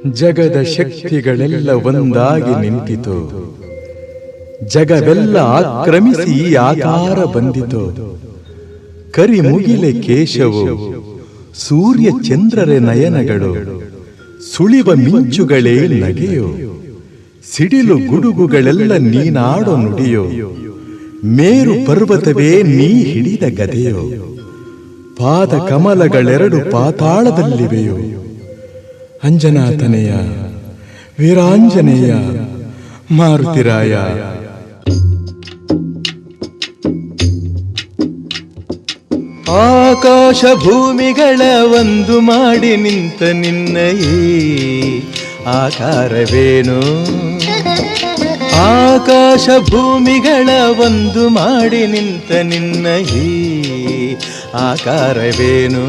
ಜಗದ ಶಕ್ತಿಗಳೆಲ್ಲ ಒಂದಾಗಿ ನಿಂತಿತು, ಜಗವೆಲ್ಲ ಆಕ್ರಮಿಸಿ ಆಕಾರ ಬಂದಿತು. ಕರಿಮುಗಿಲೆ ಕೇಶವು, ಸೂರ್ಯ ಚಂದ್ರರ ನಯನಗಳು, ಸುಳಿವ ಮಿಂಚುಗಳೇ ನಗೆಯೋ, ಸಿಡಿಲು ಗುಡುಗುಗಳೆಲ್ಲ ನೀನಾಡೋ ನುಡಿಯೋ, ಮೇರು ಪರ್ವತವೇ ನೀ ಹಿಡಿದ ಗದೆಯೋ, ಪಾದ ಕಮಲಗಳೆರಡು ಪಾತಾಳದಲ್ಲಿವೆಯೋ. ಅಂಜನಾತನೆಯ, ವೀರಾಂಜನೇಯ, ಮಾರುತಿರಾಯ. ಆಕಾಶ ಭೂಮಿಗಳ ಒಂದು ಮಾಡಿ ನಿಂತ ನಿನ್ನ ಈ ಆಕಾರವೇನು? ಆಕಾಶ ಭೂಮಿಗಳ ಒಂದು ಮಾಡಿ ನಿಂತ ನಿನ್ನ ಈ ಆಕಾರವೇನು?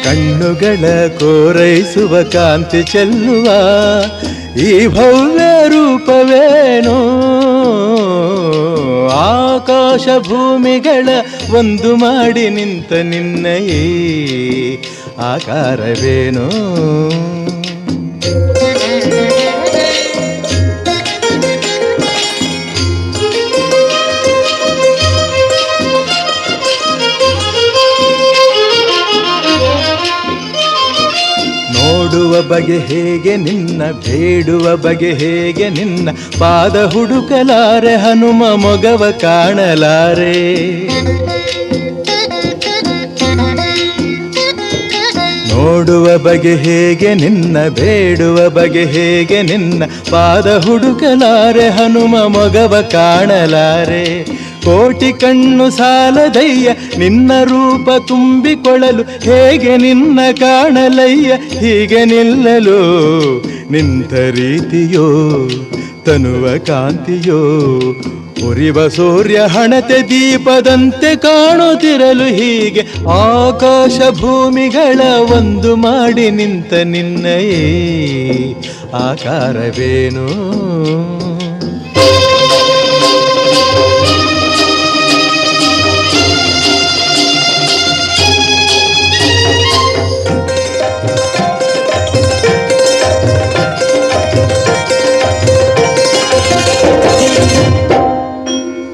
ಕಣ್ಣುಗಳ ಕೋರೈಸುವ ಕಾಂತಿ ಚೆಲ್ಲುವ ಈ ಭವ್ಯ ರೂಪವೇನೋ? ಆಕಾಶ ಭೂಮಿಗಳ ಒಂದು ಮಾಡಿ ನಿಂತ ನಿನ್ನ ಈ ಆಕಾರವೇನೋ? ನೋಡುವ ಬಗೆ ಹೇಗೆ ನಿನ್ನ, ಬೇಡುವ ಬಗೆ ಹೇಗೆ ನಿನ್ನ, ಪಾದ ಹುಡುಕಲಾರೆ ಹನುಮ ಮೊಗವ ಕಾಣಲಾರೆ. ನೋಡುವ ಬಗೆ ಹೇಗೆ ನಿನ್ನ, ಬೇಡುವ ಬಗೆ ಹೇಗೆ ನಿನ್ನ, ಪಾದ ಹುಡುಕಲಾರೆ ಹನುಮ ಮೊಗವ ಕಾಣಲಾರೆ. ಕೋಟಿ ಕಣ್ಣು ಸಾಲದಯ್ಯ ನಿನ್ನ ರೂಪ ತುಂಬಿಕೊಳ್ಳಲು, ಹೇಗೆ ನಿನ್ನ ಕಾಣಲಯ್ಯ ಹೀಗೆ ನಿಲ್ಲಲು. ನಿಂತ ರೀತಿಯೋ ತನುವ ಕಾಂತಿಯೋ, ಉರಿವ ಸೂರ್ಯ ಹಣತೆ ದೀಪದಂತೆ ಕಾಣುತ್ತಿರಲು ಹೀಗೆ. ಆಕಾಶ ಭೂಮಿಗಳ ಒಂದು ಮಾಡಿ ನಿಂತ ನಿನ್ನ ಈ ಆಕಾರವೇನು?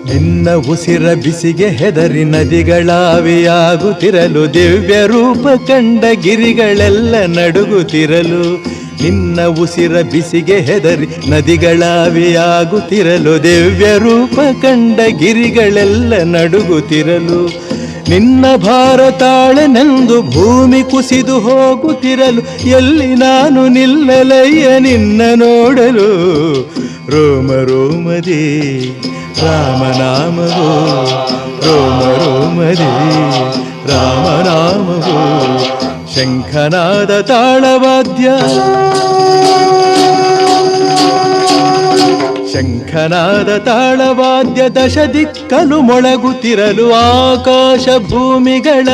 ನಿನ್ನ ಉಸಿರ ಬಿಸಿಗೆ ಹೆದರಿ ನದಿಗಳಾವಿಯಾಗುತ್ತಿರಲು, ದಿವ್ಯ ರೂಪ ಕಂಡ ಗಿರಿಗಳೆಲ್ಲ ನಡುಗುತ್ತಿರಲು. ನಿನ್ನ ಉಸಿರ ಬಿಸಿಗೆ ಹೆದರಿ ನದಿಗಳಾವಿಯಾಗುತ್ತಿರಲು, ದಿವ್ಯ ರೂಪ ಕಂಡ ಗಿರಿಗಳೆಲ್ಲ ನಡುಗುತ್ತಿರಲು. ನಿನ್ನ ಭಾರತಾಳೆನೆಂದು ಭೂಮಿ ಕುಸಿದು ಹೋಗುತ್ತಿರಲು, ಎಲ್ಲಿ ನಾನು ನಿಲ್ಲಲಯ್ಯ ನಿನ್ನ ನೋಡಲು. ರೋಮ ರೋಮದಿ ರಾಮನಾಮವೋ, ರೋಮ ರೋಮದಿ ರಾಮನಾಮವೋ. ಶಂಖನಾದ ತಾಳವಾದ್ಯ, ಶಂಖನಾದ ತಾಳವಾದ್ಯ ದಶ ದಿಕ್ಕಲು ಮೊಳಗುತ್ತಿರಲು, ಆಕಾಶ ಭೂಮಿಗಳ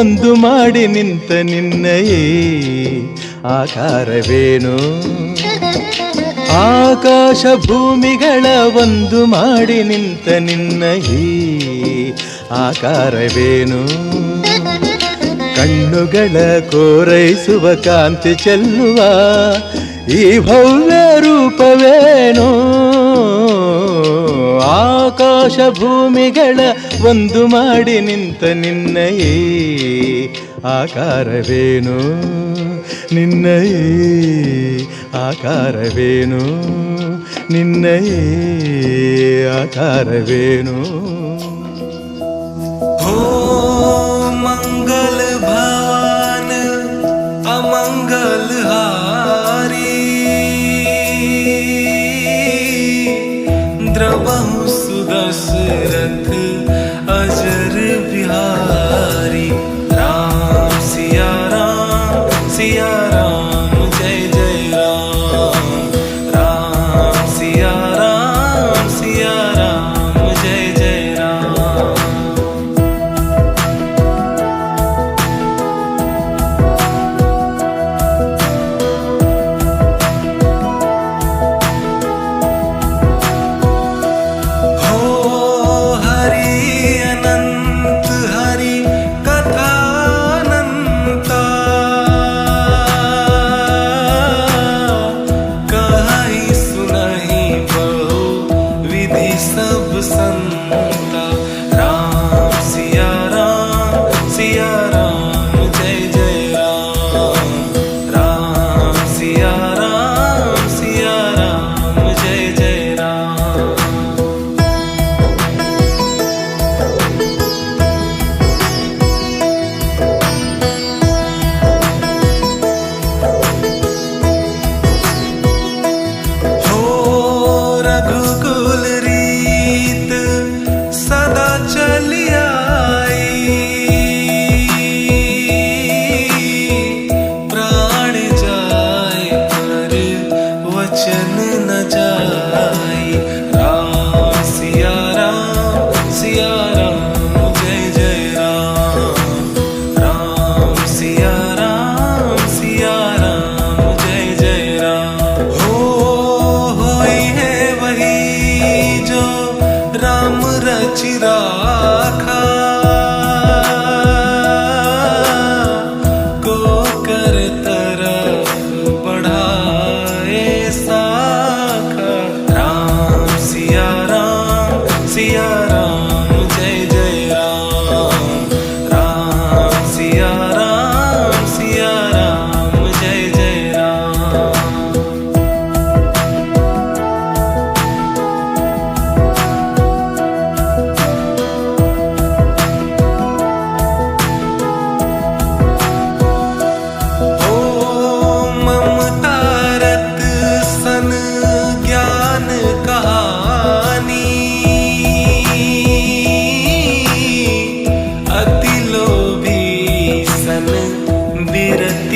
ಒಂದು ಮಾಡಿ ನಿಂತ ನಿನ್ನ ಈ ಆಕಾರವೇನು? ಆಕಾಶ ಭೂಮಿಗಳ ಒಂದು ಮಾಡಿ ನಿಂತ ನಿನ್ನ ಈ ಆಕಾರವೇನು? ಕಣ್ಣುಗಳ ಕೋರೈಸುವ ಕಾಂತಿ ಚೆಲ್ಲುವ ಈ ಭವ್ಯ ರೂಪವೇನೋ? ಆಕಾಶ ಭೂಮಿಗಳ ಒಂದು ಮಾಡಿ ನಿಂತ ನಿನ್ನ ಈ ಆಕಾರವೇನು? ನಿನ್ನ ಈ ಆಕಾರವೇನು? ನಿನ್ನ ಈ ಆಕಾರವೇನು? हो मंगल भवन अमंगल हारी, द्रवहु सुदशरथ अजर बिहारी. राम सिया राम, सिया राम जय जय राम. राम सिया राम, सिया राम जय जय राम.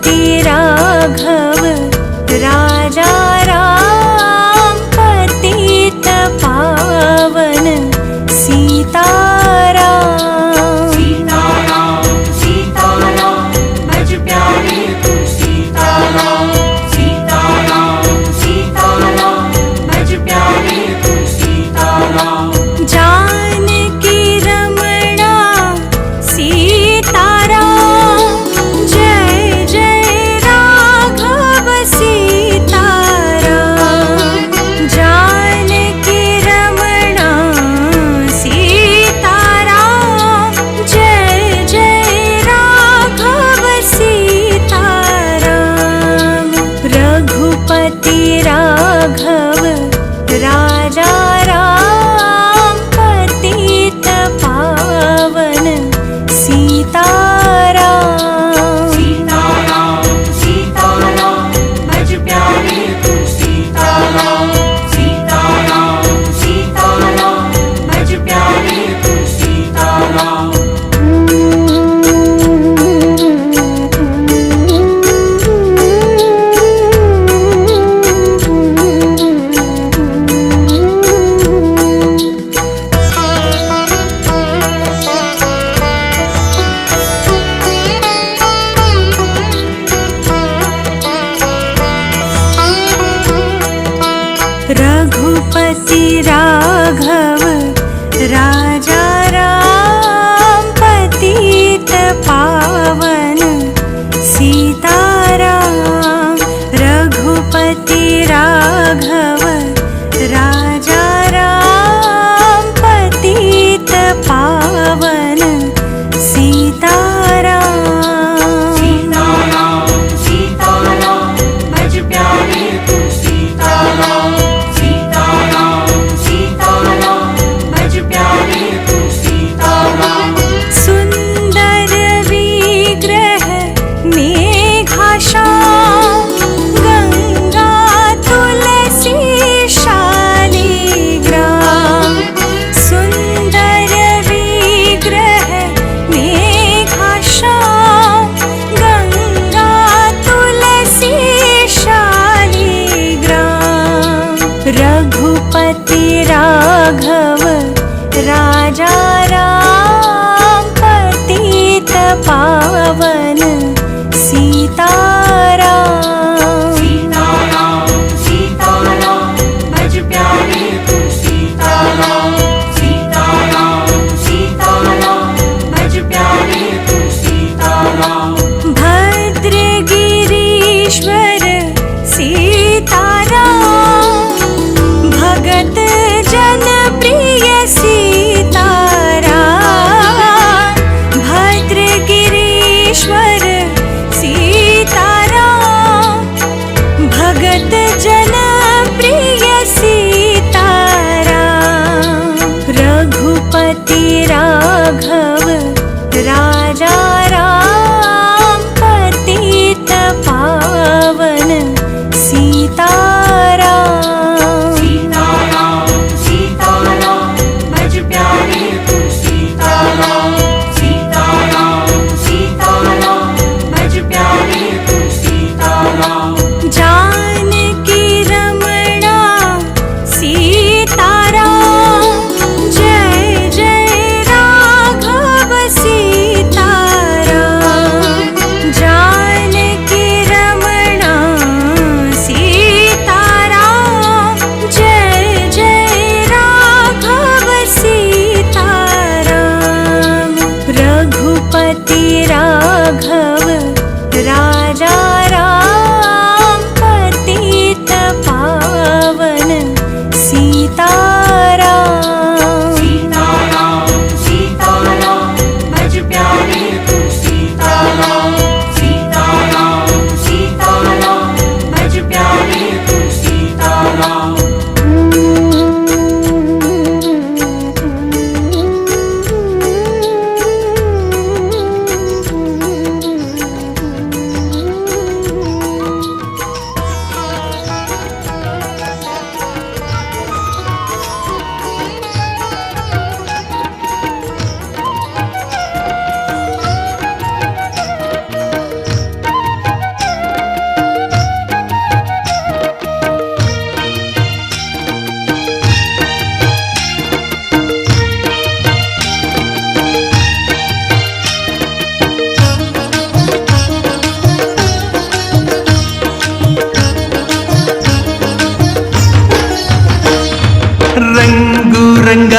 रघुपति राघव राजा राम पतित पावन सीताराम। सीताराम सीताराम भज प्यारे तू सीताराम। सीताराम सीताराम भज प्यारे तू सीताराम। जानकी रमणा सीताराम जय जय राघव सीताराम। जानकी रमणा सीताराम जय जय राघव सीताराम। रघुपति राघव राजा राम पतित पावन सीताराम। सीताराम सीताराम भज प्यारे तू सीताराम। सीताराम सीताराम भज प्यारे तू सीताराम। रघुपति राघव राजा राम पतित पावन सीताराम। रघुपति राघव राजा राम पतित पावन सीताराम। सीताराम सीताराम भज प्यारे तू सीताराम। सीताराम सीताराम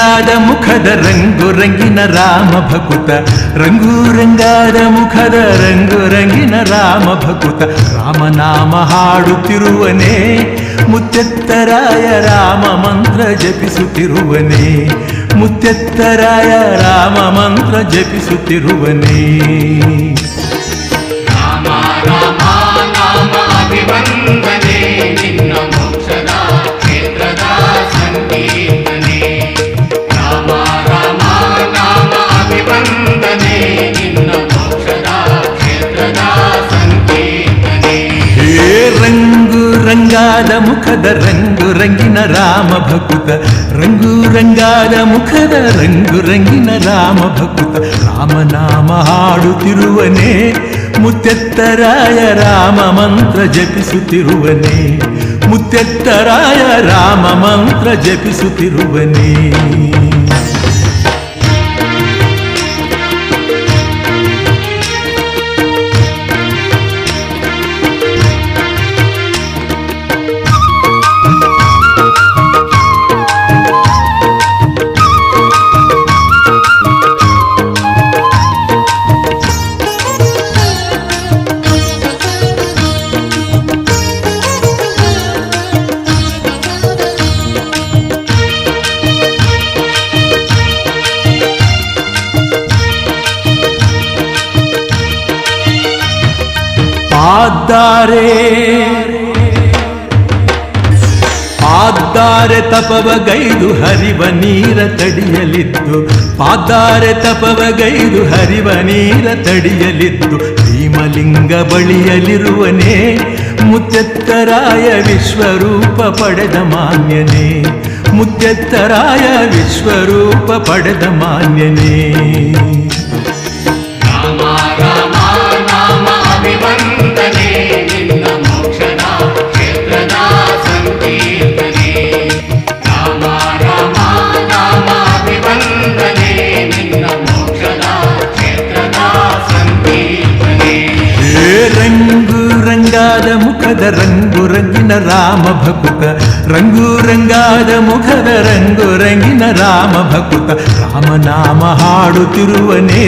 ರಂಗಾದ ಮುಖದ ರಂಗು ರಂಗಿನ ರಾಮ ಭಕುತ ರಂಗು ರಂಗಾದ ಮುಖದ ರಂಗು ರಂಗಿನ ರಾಮ ಭಕುತ ರಾಮನಾಮ ಹಾಡುತ್ತಿರುವನೇ ಮುತ್ತೆತ್ತರಾಯ ರಾಮ ಮಂತ್ರ ಜಪಿಸುತ್ತಿರುವನೇ ಮುತ್ತೆತ್ತರಾಯ ರಾಮ ಮಂತ್ರ ಜಪಿಸುತ್ತಿರುವನೇ ರಾಮ ರಾಮ ನಾಮ ಅಭಿವಂದನೆ ನಿನ್ನ ಮೋಕ್ಷದ ಕ್ಷೇತ್ರದ ಸಂಕೀರ್ತನೆ ರಾಮ ರಾಮ ನಾಮ ಅಭಿವಂದನೆ ನಿನ್ನ ಮೋಕ್ಷದ ಕ್ಷೇತ್ರದ ಸಂಕೀರ್ತನೆ ಹೇ ರಂಗು ರಂಗಾದ ಮುಖದ ರಂಗು ರಂಗಿನ ರಾಮ ಭಕುತ ರಂಗು ರಂಗಾದ ಮುಖದ ರಂಗು ರಂಗಿನ ರಾಮ ಭಕುತ ರಾಮನಾಮ ಹಾಡುತ್ತಿರುವನೇ ಮುತ್ತೆತ್ತರಾಯ ರಾಮ ಮಂತ್ರ ಜಪಿಸುತ್ತಿರುವನೇ ಮುತ್ತೆತ್ತರಾಯ ರಾಮ ಮಂತ್ರ ಜಪಿಸುತ್ತಿರುವನೇ ಪಾದ್ದಾರೆ ತಪವಗೈದು ಹರಿವ ನೀರ ತಡಿಯಲಿದ್ದು ಪಾದ್ದಾರೆ ತಪವಗೈದು ಹರಿವ ನೀರ ತಡಿಯಲಿದ್ದು ಭೀಮಲಿಂಗ ಬಳಿಯಲಿರುವನೇ ಮುತ್ತೆತ್ತರಾಯ ವಿಶ್ವರೂಪ ಪಡೆದ ಮಾನ್ಯನೇ ಮುತ್ತೆತ್ತರಾಯ ವಿಶ್ವರೂಪ ಪಡೆದ ಮಾನ್ಯನೇ ರಾಮ ರಾಮ ನಾಮ ಅಭಿವಂದನೆ ನಿನ್ನ ಮೋಕ್ಷದ ಕ್ಷೇತ್ರದ ಸಂಕೀರ್ತನೆ ರಾಮ ರಾಮ ನಾಮ ಅಭಿವಂದನೆ ನಿನ್ನ ಮೋಕ್ಷದ ಕ್ಷೇತ್ರದ ಸಂಕೀರ್ತನೆ ಹೇ ರಂಗು ರಂಗಾದ ಮುಖದ ರಂಗು ರಂಗಿನ ರಾಮ ಭಕುತ ರಂಗು ರಂಗಾದ ಮುಖದ ರಂಗು ರಂಗಿನ ರಾಮ ಭಕುತ ರಾಮನಾಮ ಹಾಡುತ್ತಿರುವನೇ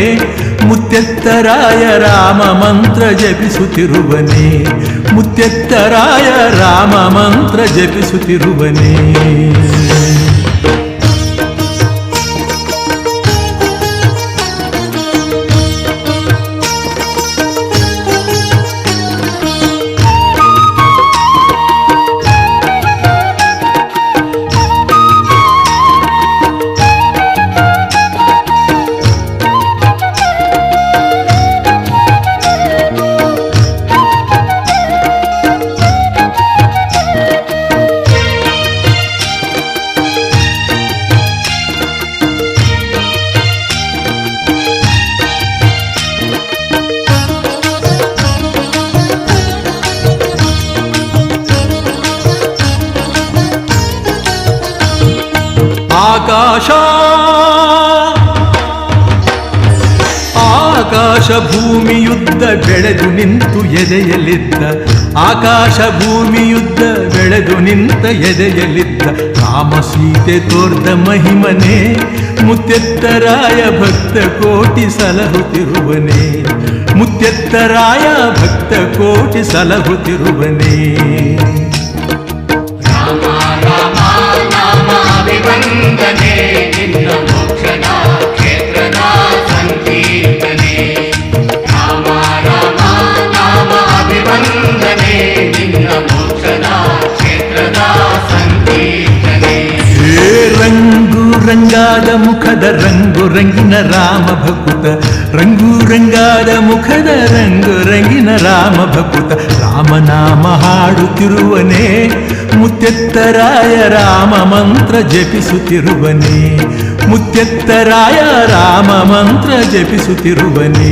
ಮುತ್ತೆತ್ತರಾಯ ರಾಮ ಮಂತ್ರ ಜಪಿಸುತ್ತಿರುವನೇ ಮುತ್ತೆತ್ತರಾಯ ರಾಮ ಮಂತ್ರ ಜಪಿಸುತ್ತಿರುವನೇ ಆಕಾಶ ಭೂಮಿಯುದ್ಧ ಬೆಳೆದು ನಿಂತು ಎದೆಯಲಿದ್ದ ಆಕಾಶ ಭೂಮಿಯುದ್ಧ ಬೆಳೆದು ನಿಂತ ಎದೆಯಲಿದ್ದ ರಾಮ ಸೀತೆ ತೋರ್ದ ಮಹಿಮನೆ ಮುತ್ತೆತ್ತರಾಯ ಭಕ್ತ ಕೋಟಿ ಸಲಹುತ್ತಿರುವನೇ ಮುತ್ತೆತ್ತರಾಯ ಭಕ್ತ ಕೋಟಿ ಸಲಹುತ್ತಿರುವನೇ ರಾಮ ರಾಮ ನಾಮ ಅಭಿವಂದನೆ ನಿನ್ನ ಮೋಕ್ಷದ ಕ್ಷೇತ್ರದ ಸಂಕೀರ್ತನೆ ರಾಮ ರಾಮ ನಾಮ ಅಭಿವಂದನೆ ನಿನ್ನ ಮೋಕ್ಷದ ಕ್ಷೇತ್ರದ ಸಂಕೀರ್ತನೆ ಹೇ ರಂಗು ರಂಗಾದ ಮುಖದ ರಂಗು ರಂಗಿನ ರಾಮ ಭಕುತ ರಂಗು ರಂಗಾದ ಮುಖದ ರಂಗು ರಂಗಿನ ರಾಮ ಭಕುತ ರಾಮನಾಮ ಹಾಡುತ್ತಿರುವನೇ ಮುತ್ತೆತ್ತರಾಯ ರಾಮ ಮಂತ್ರ ಜಪಿಸುತ್ತಿರುವನೇ ಮುತ್ತೆತ್ತರಾಯ ರಾಮ ಮಂತ್ರ ಜಪಿಸುತ್ತಿರುವನೇ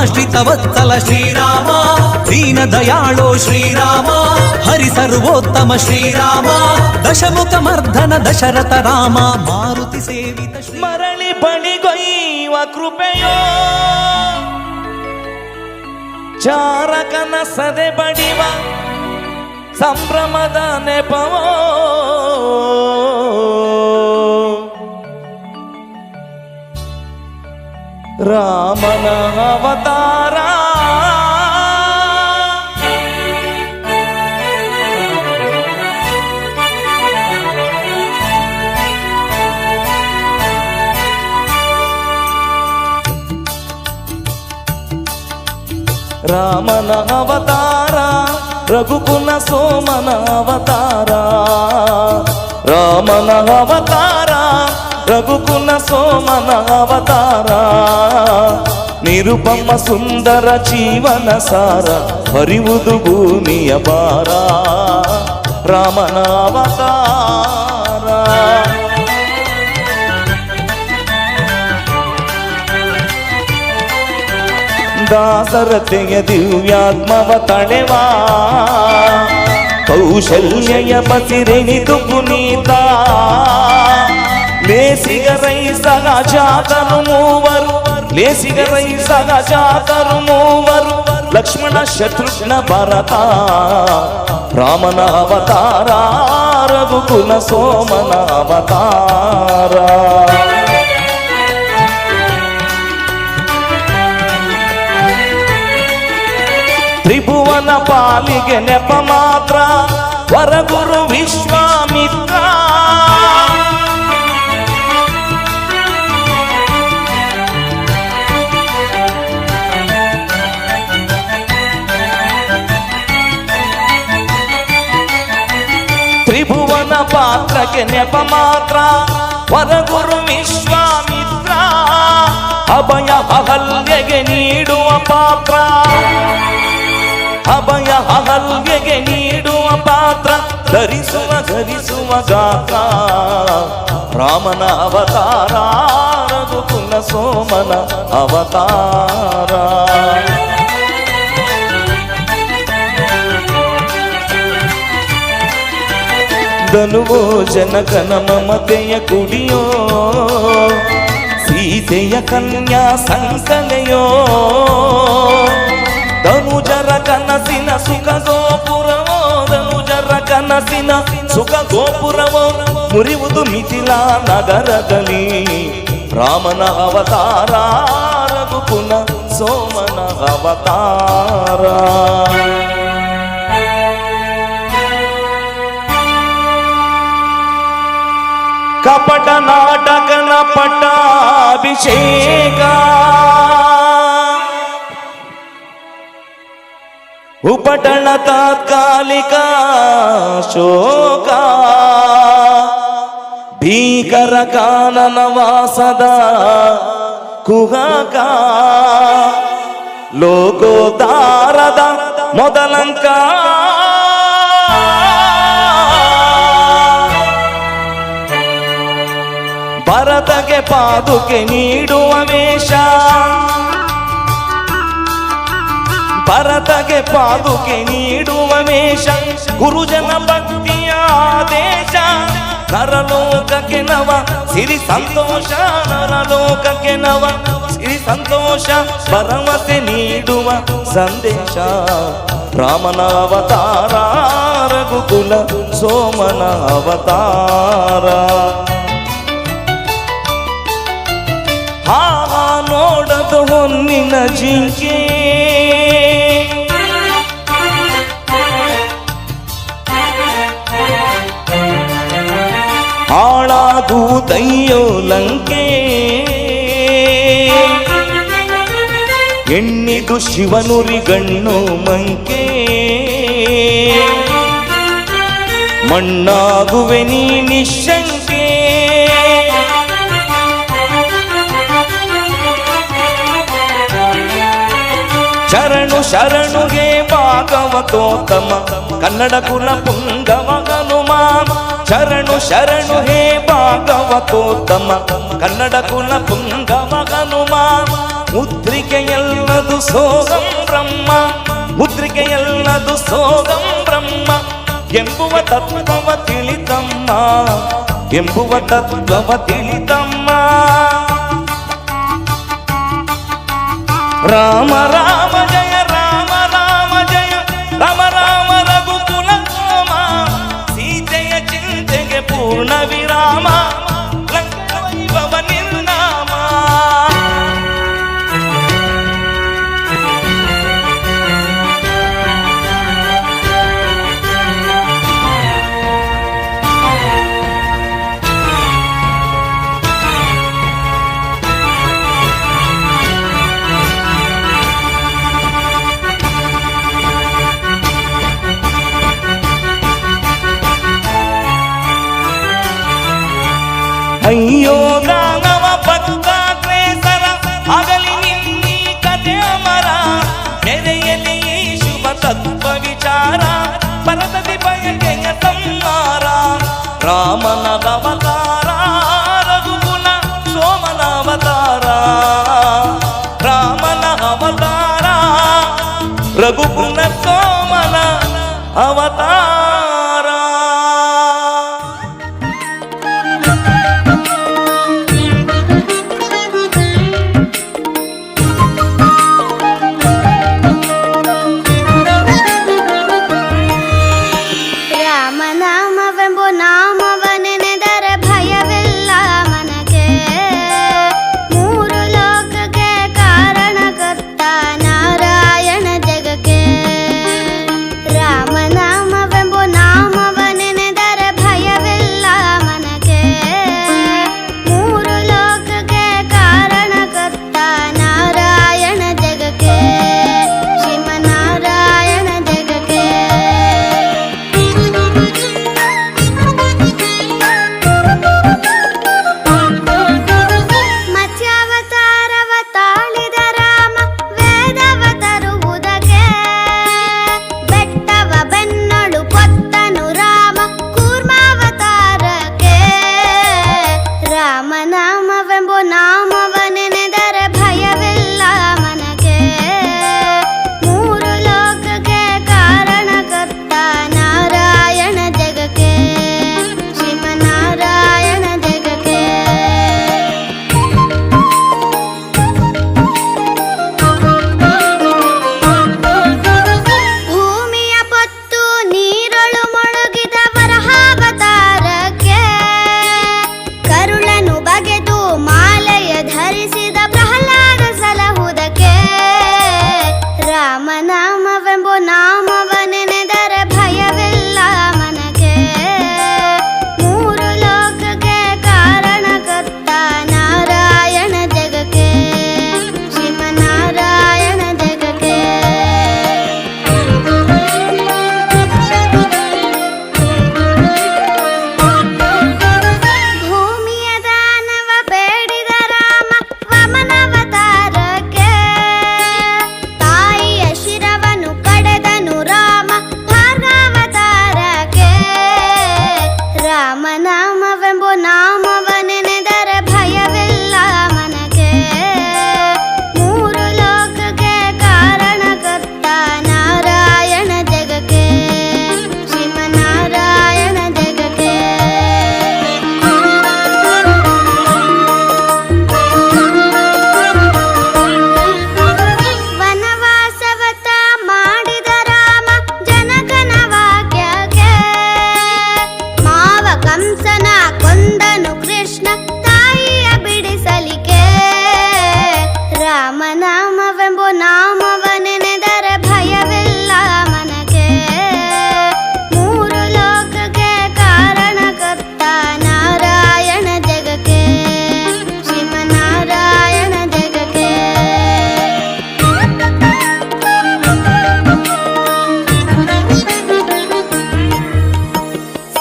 ಆಶ್ರಿತ ವತ್ಸಲ ಶ್ರೀರಾಮ, ದೀನ ದಯಾಳೋ ಶ್ರೀರಾಮ, ಹರಿ ಸರ್ವೋತ್ತಮ ಶ್ರೀರಾಮ, ದಶಮುಖ ಮರ್ಧನ ದಶರಥ ರಾಮ, ಮಾರುತಿ ಸೇವಿತ ಮರಳಿ ಬಳಿಗೊಯ್ಯುವ ಕೃಪೆಯೋ, ಚಾರಕನ ಸದೆ ಬಡಿವ ಸಂಭ್ರಮದ ನೆಪವೋ, ರಾಮನ ಅವತಾರ ರಾಮನ ಅವತಾರ, ರಘುಕುಲ ಸೋಮನ ಅವತಾರ, ರಾಮನ ಅವತಾರ, ರಘುಕುಲ ಸೋಮನ ಅವತಾರ, ನಿರುಪಮ ಸುಂದರ ಜೀವನ ಸಾರ, ಹರಿವುದು ಭೂಮಿಯ ಭಾರ, ರಾಮನ ಅವತಾರ. ದಾಸರತೆಯ ದಿವ್ಯಾತ್ಮವ ತಳೆವಾ, ಕೌಶಲ್ಯ ಬಸಿರೆನಿದು ಪುನೀತ, ಲೇಸಿಗರೈ ಸಹಜಾತರು ಮೂವರು, ಲೇಸಿಗರೈ ಸಹಜಾತರು ಮೂವರು, ಲಕ್ಷ್ಮಣ ಶತ್ರುಘ್ನ ಭರತ, ರಾಮನ ಅವತಾರ, ರಘುಕುಲ ಸೋಮನ ಅವತಾರ. ತ್ರಿಭುವನ ಪಾಲಿಗೆ ನೆಪ ಮಾತ್ರ, ವರಗುರು ವಿಶ್ವಾಮಿತ್ರ, ತ್ರಿಭುವನ ಪಾತ್ರಕ್ಕೆ ನೆಪ ಮಾತ್ರ, ವರಗುರು ವಿಶ್ವಾಮಿತ್ರ, ಅಭಯ ಅಹಲ್ಯೆಗೆ ನೀಡುವ ಪಾತ್ರ, ಅಭಯ ಅಹಲ್ಯೆಗೆ ನೀಡುವ ಪಾತ್ರ, ಧರಿಸುವ ಗಾತ್ರ, ರಾಮನ ಅವತಾರ, ರಘುಕುಲ ಸೋಮನ ಅವತಾರ. ಧನುವೋ ಜನಕನ ಮಮತೆಯ ಕುಡಿಯೋ, ಸೀತೆಯ ಕನ್ಯಾ ಸಂಕಲೆಯೋ, ಧನುಜರ ಕನಸಿನ ಸುಖ ಗೋಪುರವೋ, ಧನುಜರ ಕನಸಿನ ಸುಖ ಗೋಪುರವೋ, ಮುರಿಯುವುದು ಮಿಥಿಲಾ ನಗರದಲ್ಲಿ, ರಾಮನ ಅವತಾರ, ರಘುಕುಲ ಸೋಮನ ಅವತಾರ. ಕಪಟ ನಾಟಕನ ಪಟ್ಟಾಭಿಷೇಕ, ಉಪಟಳ ತಾತ್ಕಾಲಿಕ ಶೋಕ, ಭೀಕರ ಕಾನನ ವಾಸದ ಕುಹಕ, ಲೋಕೋದ್ಧಾರದ ಮೊದಲಂಕ, ಭರತಗೆ ಪಾದುಕೆ ನೀಡುವ ವೇಷ, ಭರತಗೆ ಪಾದುಕೆ ನೀಡುವ ವೇಷ, ಗುರುಜನ ಭಕ್ತಿಯ ಆದೇಶ, ನರಲೋಕಕ್ಕೆ ನವ ಸಿರಿ ಸಂತೋಷ, ನರಲೋಕಕ್ಕೆ ನವ ಸಿರಿ ಸಂತೋಷ, ಭರವಸೆ ನೀಡುವ ಸಂದೇಶ, ರಾಮನ ಅವತಾರ, ರಘುಕುಲ ಸೋಮನ ಅವತಾರ. ನೋಡದು ಹೊನ್ನಿನ ಜಿಂಕೆ, ಹಾಳಾಗುವುದಯ್ಯೋ ಲಂಕೆ, ಎಣ್ಣಿದು ಶಿವನುರಿಗಣ್ಣು ಮಂಕೆ, ಮಣ್ಣಾಗುವೆ ನೀ ನಿಶಂಕೆ, ಶರಣು ಶರಣುಗೆ ಭಾಗವತೋತ್ತಮ, ಕನ್ನಡ ಕುಲ ಪುಂಗವ ಹನುಮ, ಶರಣು ಶರಣು ಹೇ ಭಾಗವತೋತ್ತಮ, ಕನ್ನಡ ಕುಲ ಪುಂಗವ ಹನುಮ, ಮುದ್ರಿಕೆಯಲ್ಲದು ಸೋಗಂ ಬ್ರಹ್ಮ, ಮುದ್ರಿಕೆಯಲ್ಲದು ಸೋಗಂ ಬ್ರಹ್ಮ ಎಂಬುವ ತತ್ವವ ತಿಳಿತಮ್ಮ, ಎಂಬುವ ತತ್ವವ ತಿಳಿತಮ್ಮ. ರಾಮ ರಾಮ ಜಯ ರಾಮ ರಾಮ ಜಯ ರಾಮ ರಾಮ ರಘುಕುಲ ರಾಮ, ಸೀತೆಯ ಚಿಂತೆಗೆ ಪೂರ್ಣ ವಿರಾಮ, ಲಂಕಾ ವೈಭವ ನಿರ್ನಾಮ. ಅಯ್ಯೋ ದಾನವ ಭಕ್ತಾಗ್ರೇಸರ, ಆಗಲಿ ನಿನ್ನೀ ಕಥೆ ಅಮರ, ನೆರೆಯಲಿ ಈ ಶುಭ ತತ್ವ ವಿಚಾರ, ಪರದತಿ ಬಯಕೆಯ ಸಂಹಾರ. ರಾಮನ ಅವತಾರ ರಘುಕುಲ ಸೋಮನ ಅವತಾರ, ರಾಮನ ಅವತಾರ ರಘುಕುಲ ಸೋಮನ ಅವತಾರ. ರಾಮನಾಮವೆಂಬು ನಾಮವ ನೆನೆದರೆ ಭಯವಿಲ್ಲ ಮನಗೆ, ಮೂರು ಲೋಕಕ್ಕೆ ಕಾರಣಕರ್ತ ನಾರಾಯಣ ಜಗಕ್ಕೆ. ರಾಮನಾಮವೆಂಬು ನಾಮವ ನೆನೆದರೆ ಭಯವಿಲ್ಲ ಮನಗೆ, ಮೂರು ಲೋಕಕ್ಕೆ ಕಾರಣಕರ್ತ ನಾರಾಯಣ ಜಗಕ್ಕೆ, ಶ್ರೀಮನ್ನಾರಾಯಣ ಜಗಕ್ಕೆ. ಮತ್ಸ್ಯಾವತಾರವ ತಾಳಿದ ರಾಮ ವೇದವ ತರುವುದಕ್ಕೆ, ಬೆಟ್ಟವ ಬೆನ್ನಳು ಕೊತ್ತನು ರಾಮ ಕೂರ್ಮಾವತಾರಕ್ಕೆ. ರಾಮನಾಮವೆಂಬು ನಾಮವ ನೆನೆದರೆ ಭಯವಿಲ್ಲ ಮನಗೆ, ಮೂರು ಲೋಕಕ್ಕೆ ಕಾರಣಕರ್ತ ನಾರಾಯಣ ಜಗಕ್ಕೆ, ಶ್ರೀಮನ್ನಾರಾಯಣ ಜಗಕ್ಕೆ. ಭೂಮಿಯ ಪೊತ್ತು ನೀರೊಳು ಮುಳುಗಿದ ವರಹಾವತಾರಕ್ಕೆ, ಕರುಳನು ಬಗೆದು ಮಾಲೆಯ ಧರಿಸಿದ ಪ್ರಹ್ಲಾದ ಸಲಹುದಕ್ಕೆ. ರಾಮನಾಮವೆಂಬು ನಾಮವ ನೆನೆದರೆ ಭಯವಿಲ್ಲ ಮನಗೆ, ಮೂರು ಲೋಕಕ್ಕೆ ಕಾರಣಕರ್ತ ನಾರಾಯಣ ಜಗಕ್ಕೆ, ಶ್ರೀಮನ್ನಾರಾಯಣ ಜಗಕ್ಕೆ. ಭೂಮಿಯ ದಾನವ ಬೇಡಿದ ರಾಮ ವಮನಾವತಾರಕ್ಕೆ, ತಾಯಿಯ ಶಿರವನ್ನು ಕಡೆದನು ರಾಮ ಭಾರ್ಗಾವತಾರಕ್ಕೆ. ರಾಮನಾಮವೆಂಬು ನಾಮವ ನೆನೆದರೆ ಭಯವಿಲ್ಲ ಮನಗೆ, ಮೂರು ಲೋಕಕ್ಕೆ ಕಾರಣಕರ್ತ ನಾರಾಯಣ ಜಗಕ್ಕೆ, ಶ್ರೀಮನ್ನಾರಾಯಣ ಜಗಕ್ಕೆ. ವನವಾಸವತ ಮಾಡಿದ ರಾಮ ಜನಕನ ವಾಕ್ಯಕ್ಕೆ, ಮಾವ ಕಂಸನ ಕೊಂದನು ಕೃಷ್ಣ ತಾಯಿಯ ಬಿಡಿಸಲಿಕ್ಕೆ. ರಾಮನಾಮವೆಂಬು ನಾಮವ ನೆನೆದರೆ ಭಯವಿಲ್ಲ ಮನಗೆ, ಮೂರು ಲೋಕಕ್ಕೆ ಕಾರಣಕರ್ತ ನಾರಾಯಣ ಜಗಕ್ಕೆ, ಶ್ರೀಮನ್ನಾರಾಯಣ ಜಗಕ್ಕೆ.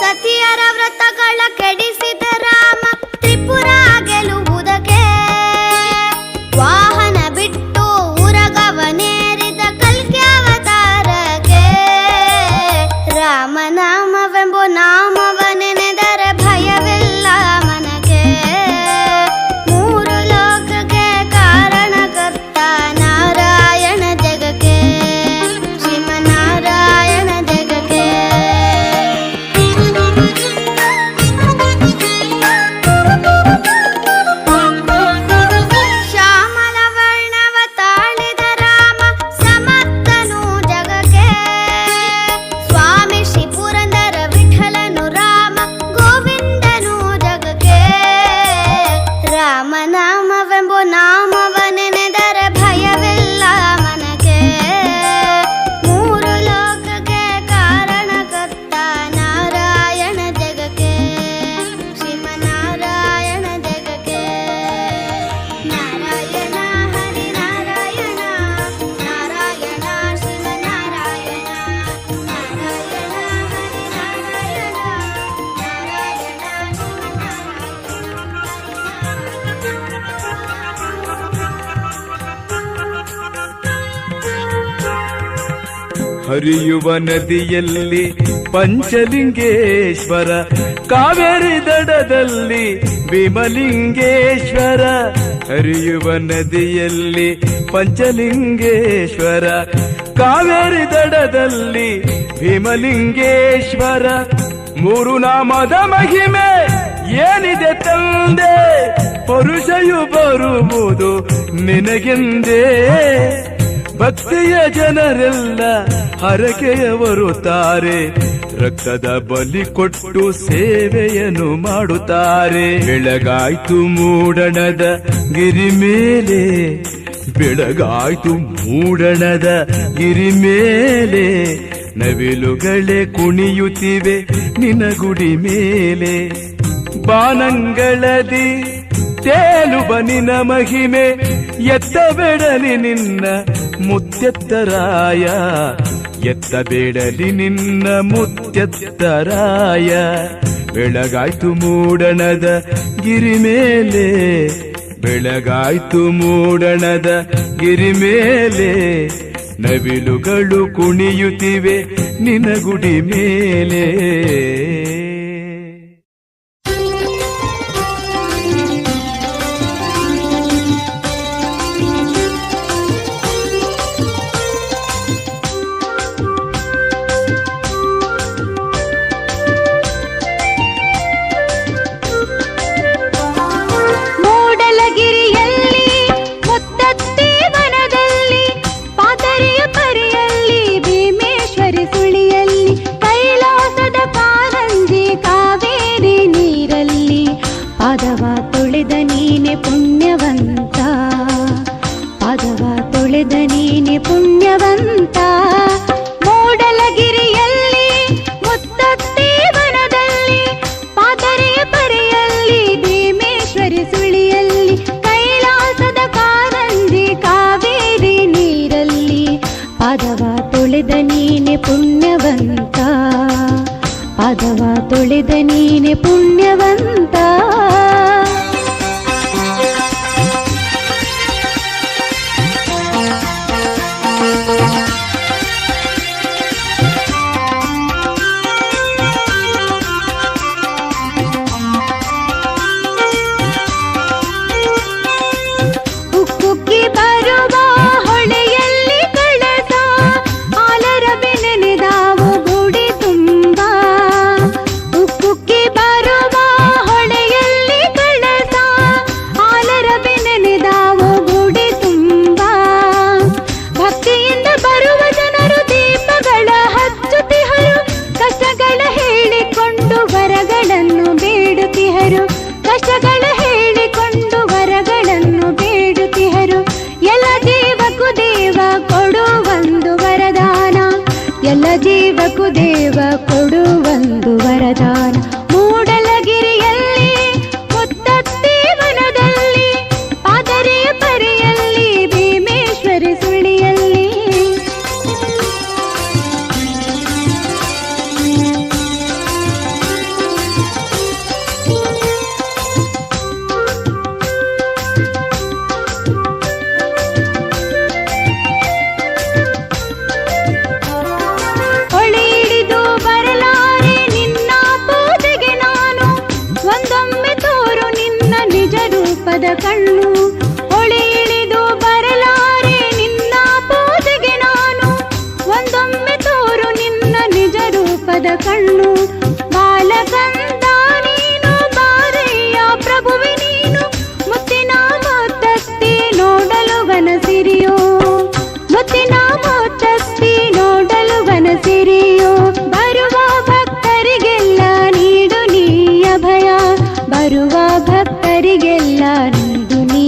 ಸತಿಯರ ವ್ರತಗಳ ಕೆಡಿಸಿದ ರಾಮ ತ್ರಿಪುರ ಗೆಲುವುದಕ್ಕೆ, ವಾಹನ ಬಿಟ್ಟು ಉರಗವನೇರಿದ ಕಲ್ಕ್ಯಾವತಾರಕ್ಕೆ. ರಾಮನಾಮವೆಂಬು ನಾಮವ ನೆನೆದರೆ ಭಯವಿಲ್ಲ ಮನಗೆ, ಮೂರು ಲೋಕಕ್ಕೆ ಕಾರಣಕರ್ತ ನಾರಾಯಣ ಹರಿಯುವ ನದಿಯಲ್ಲಿ ಪಂಚಲಿಂಗೇಶ್ವರ, ಕಾವೇರಿ ದಡದಲ್ಲಿ ಭೀಮಲಿಂಗೇಶ್ವರ. ಹರಿಯುವ ನದಿಯಲ್ಲಿ ಪಂಚಲಿಂಗೇಶ್ವರ, ಕಾವೇರಿ ದಡದಲ್ಲಿ ಭೀಮಲಿಂಗೇಶ್ವರ. ಮೂರು ನಾಮದ ಮಹಿಮೆ ಏನಿದೆ ತಂದೆ, ಪರುಷಯು ಬರುವುದು ನಿನಗೆಂದೇ. ಭಕ್ತಿಯ ಜನರೆಲ್ಲ ಹರಕೆಯವರುತ್ತಾರೆ, ರಕ್ತದ ಬಲಿ ಕೊಟ್ಟು ಸೇವೆಯನ್ನು ಮಾಡುತ್ತಾರೆ. ಬೆಳಗಾಯ್ತು ಮೂಡಣದ ಗಿರಿ ಮೇಲೆ, ಬೆಳಗಾಯ್ತು ಮೂಡಣದ ಗಿರಿ ಮೇಲೆ. ನವಿಲುಗಳೇ ಕುಣಿಯುತ್ತಿವೆ ನಿನ್ನ ಗುಡಿ ಮೇಲೆ. ಬಾನಂಗಳದಿ ತೇಲುವ ನಿನ್ನ ಮಹಿಮೆ, ಎತ್ತಬೇಡಲಿ ನಿನ್ನ ಮುತ್ತೆತ್ತರಾಯ, ಎತ್ತಬೇಡಲಿ ನಿನ್ನ ಮುತ್ತೆತ್ತರಾಯ. ಬೆಳಗಾಯ್ತು ಮೂಡಣದ ಗಿರಿ ಮೇಲೆ, ಬೆಳಗಾಯ್ತು ಮೂಡಣದ ಗಿರಿ ಮೇಲೆ. ನವಿಲುಗಳು ಕುಣಿಯುತ್ತಿವೆ ನಿನ್ನ ಗುಡಿ ಮೇಲೆ. ಪಾದವ ತೊಳೆದ ನೀನೆ ಪುಣ್ಯವಂತ. ಉಕ್ಕುಕ್ಕಿ ಬರುವ ಹೊಳೆಯಲ್ಲಿ ಕಳಸ, ಆಲರ ಬೆನೆನೆದಾವು ಗುಡಿ ತುಂಬ. ಉಕ್ಕುಕ್ಕಿ ಬರುವ ಹೊಳೆಯಲ್ಲಿ ಕಳಸ, ಆಲರ ಬೆನೆನೆದಾವು ಗುಡಿ ತುಂಬ. ಭಕ್ತಿಯಿಂದ ಬರುವ ಜನರು ದೀಪಗಳ ಹಚ್ಚುತ್ತಿಹರು, ಕಷ್ಟಗಳ ಹೇಳಿಕೊಂಡು ವರಗಳನ್ನು ಬೇಡುತ್ತಿಹರು. ಕಷ್ಟಗಳ ಹೇಳಿಕೊಂಡು ವರಗಳನ್ನು ಬೇಡುತ್ತಿಹರು. ಎಲ್ಲ ಜೀವಕ್ಕೂ ದೇವ ಕೊಡುವೊಂದು ವರದಾನ, ಎಲ್ಲ ಜೀವಕ್ಕೂ ದೇವ ಕೊಡುವೊಂದು ವರದಾನ. ಮೂಡಲಗಿರಿಯಲ್ಲಿ ಮುತ್ತತ್ತಿ ವನದಲ್ಲಿ, ಪಾದರಿಯ ಪರಿಯಲ್ಲಿ, ಭೀಮೇಶ್ವರಿ ಸುಳಿಯಲ್ಲಿ. ಹೊಳೆ ಇಳಿದು ಬರಲಾರೆ ನಿನ್ನ ಪೂಜೆಗೆ ನಾನು, ಒಂದೊಮ್ಮೆ ತೋರು ನಿನ್ನ ನಿಜ ರೂಪದ ಕಣ್ಣು. ಹೊಳೆ ಇಳಿದು ಬರಲಾರೆ ನಿನ್ನ ಪೂಜೆಗೆ ನಾನು, ಒಂದೊಮ್ಮೆ ತೋರು ನಿನ್ನ ನಿಜ ರೂಪದ ಕಣ್ಣು. ಬಾಲಕಂದ ನೀನು ಬಾರಯ್ಯ ಪ್ರಭುವೆ ನೀನು, ಮುತ್ತಿನ ಮುತ್ತತ್ತಿ ನೋಡಲು ವನಸಿರಿಯೋ. ಮುತ್ತಿನ ಮುತ್ತತ್ತಿ ನೋಡಲು ವನಸಿರಿಯೋ. ಬರುವ ಭಕ್ತರಿಗೆಲ್ಲ ನೀಡು ನೀ ಅಭಯ, ಬರುವ ಭಕ್ತರಿಗೆಲ್ಲ ನೀಡು ನೀ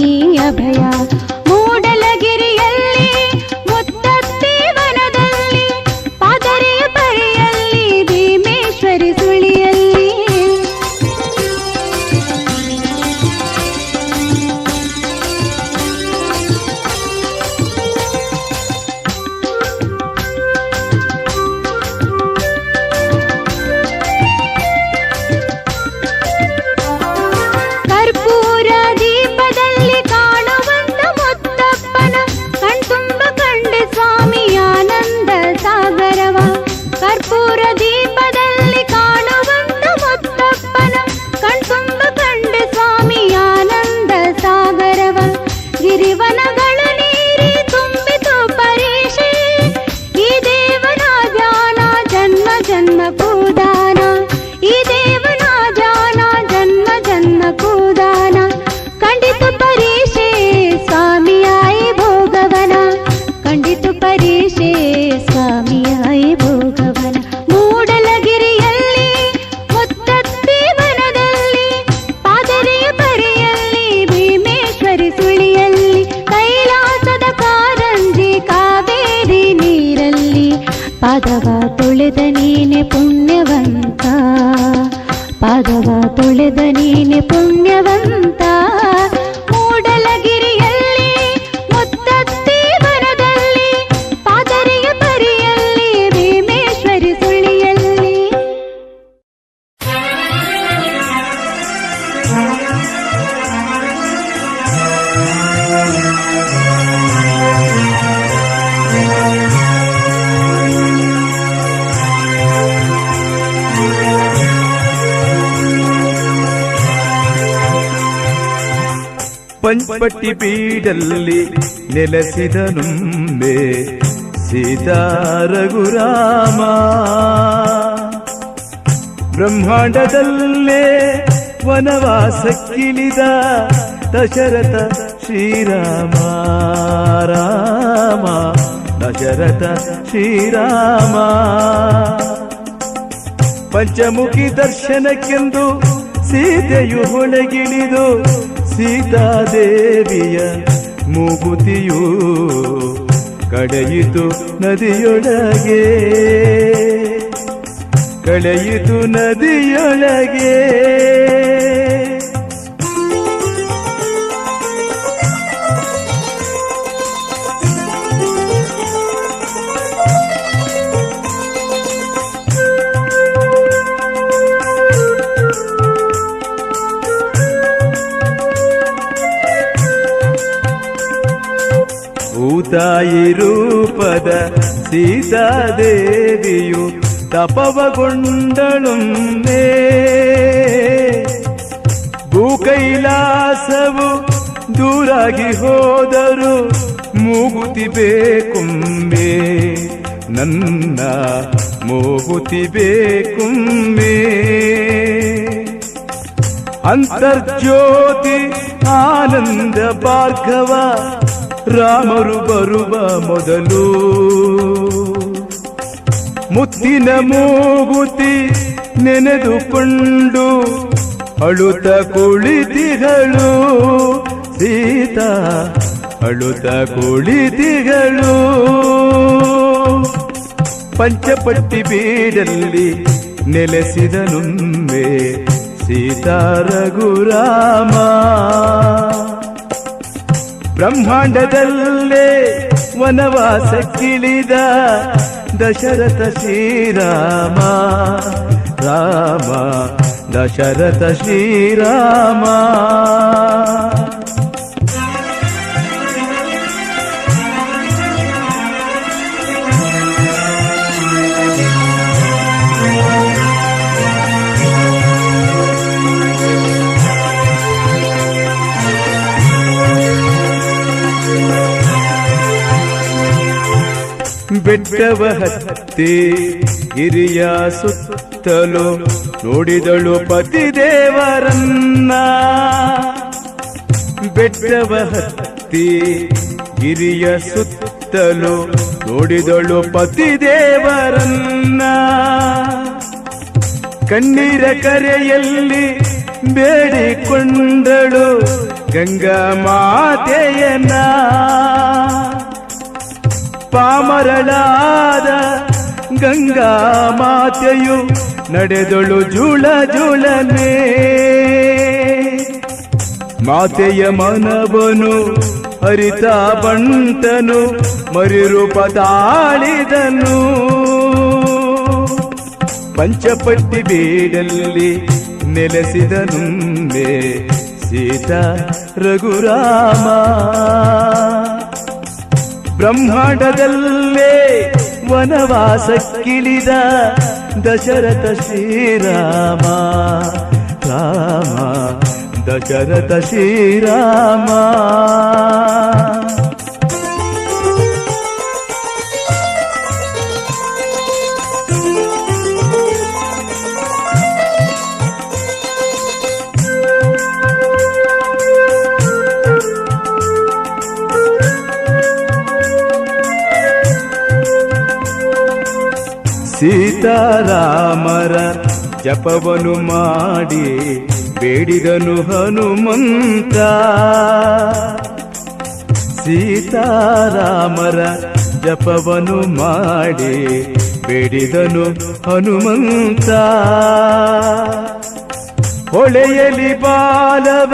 ಪಡೆದ ನೀನೆ ಪುಣ್ಯವಂತ. ಮೂಡಲಗಿರಿಯಲ್ಲಿ ಮುತ್ತತ್ತಿ ವನದಲ್ಲಿ ಪಾದರಿಯ ಪರಿಯಲ್ಲಿ ಭೀಮೇಶ್ವರಿ ಸುಳಿಯಲ್ಲಿ. ಪಂಚಪಟ್ಟಿ ಬೀಡಲ್ಲಿ ನೆಲೆಸಿದನುಂಬೆ ಸೀತಾ ರಘುರಾಮ. ಬ್ರಹ್ಮಾಂಡದಲ್ಲೇ ವನವಾಸಕ್ಕಿಳಿದ ದಶರಥ ಶ್ರೀರಾಮ. ರಾಮ ದಶರಥ ಶ್ರೀರಾಮ. ಪಂಚಮುಖಿ ದರ್ಶನಕ್ಕೆಂದು ಸೀತೆಯು ಹೊಳಗಿಳಿದು ಸೀತಾದೇವಿಯ ಮೂಗುತಿಯು ಕಳೆಯಿತು ನದಿಯೊಳಗೆ. ಕಳೆಯಿತು ನದಿಯೊಳಗೆ. ಭೂತಾಯಿ ರೂಪದ ಸೀತಾದೇವಿಯು ತಪವಗೊಂಡಳುಮ್ಮೆ. ಭೂಕೈಲಾಸವು ದೂರಾಗಿ ಹೋದರು ಮೂಗುತಿ ಬೇಕುಮ್ಮೆ. ನನ್ನ ಮೂಗುತಿ ಬೇಕುಮ್ಮೆ. ಅಂತರ್ಜ್ಯೋತಿ ಆನಂದ ಭಾರ್ಗವ ರಾಮರು ಬರುವ ಮೊದಲು ಮುತ್ತಿನ ಮೂಗುತಿ ನೆನೆದುಕೊಂಡು ಅಳುತ್ತ ಕುಳಿತಿಗಳು ಸೀತಾ. ಅಳುತ್ತ ಕುಳಿತಿಗಳು. ಪಂಚಪಟ್ಟಿ ಬೀಡಲ್ಲಿ ನೆಲೆಸಿದನುಂಬೆ ಸೀತಾ ರಘುರಾಮ. ಬ್ರಹ್ಮಾಂಡದಲ್ಲೇ ವನವಾಸಕ್ಕಿಳಿದ ದಶರಥ ಶ್ರೀರಾಮ. ರಾಮ ದಶರಥ ಶ್ರೀರಾಮ. ಬೆಟ್ಟವ ಹತ್ತಿ ಗಿರಿಯ ಸುತ್ತಲೂ ನೋಡಿದಳು ಪತಿದೇವರನ್ನ. ಬೆಟ್ಟವ ಹತ್ತಿ ಗಿರಿಯ ಸುತ್ತಲೂ ನೋಡಿದಳು ಪತಿದೇವರನ್ನ. ಕಣ್ಣೀರ ಕರೆಯಲ್ಲಿ ಬೇಡಿಕೊಂಡಳು ಗಂಗಾ ಮಾತೆಯನ್ನ. ಪಾಮರಳಾದ ಗಂಗಾ ಮಾತೆಯು ನಡೆದಳು ಜುಳ ಜುಳನೆ. ಮಾತೆಯ ಮನವನು ಹರಿತ ಬಂಟನು ಮರಿರೂಪ ತಾಳಿದನು. ಪಂಚಪಟ್ಟಿ ಬೀಡಲ್ಲಿ ನೆಲೆಸಿದನುಂಬೆ ಸೀತಾ ರಘುರಾಮ. ಬ್ರಹ್ಮಾಂಡದಲ್ಲೇ ವನವಾಸಕ್ಕಿಳಿದ ದಶರಥ ಶ್ರೀರಾಮ. ರಾಮ ದಶರಥ ಶ್ರೀರಾಮ. ಸೀತಾರಾಮರ ಜಪವನು ಮಾಡಿ ಬೇಡಿದನು ಹನುಮಂತ. ಸೀತಾರಾಮರ ಜಪವನು ಮಾಡಿ ಬೇಡಿದನು ಹನುಮಂತ. ಹೊಳೆಯಲಿ ಬಾಲವ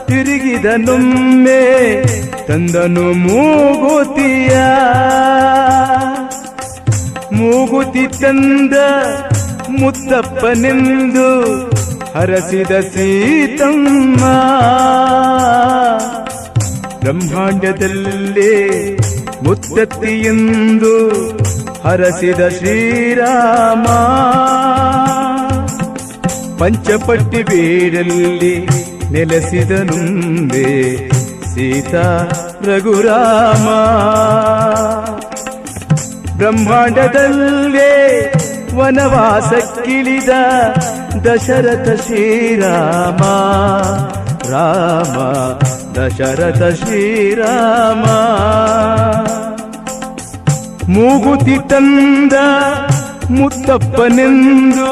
ತಿರುಗಿದನೊಮ್ಮೆ ತಂದನು ಮೂಗುತಿಯ ಮೂಗುತಿ ತಂದ ಮುತ್ತಪ್ಪನೆಂದು ಹರಸಿದ ಸೀತಮ್ಮ ಬ್ರಹ್ಮಾಂಡದಲ್ಲೇ ಮುತ್ತತ್ತಿಯೆಂದು ಹರಸಿದ ಶ್ರೀರಾಮ ಪಂಚಪಟ್ಟಿ ಬೇಡಲ್ಲಿ ನೆಲೆಸಿದನುಂದೆ ಸೀತಾ ರಘುರಾಮ ಬ್ರಹ್ಮಾಂಡದಲ್ಲೇ ವನವಾಸಕ್ಕಿಳಿದ ದಶರಥ ಶ್ರೀರಾಮ ರಾಮ ದಶರಥ ಶ್ರೀರಾಮ ಮೂಗುತಿ ತಂದ ಮುತ್ತಪ್ಪನೆಂದು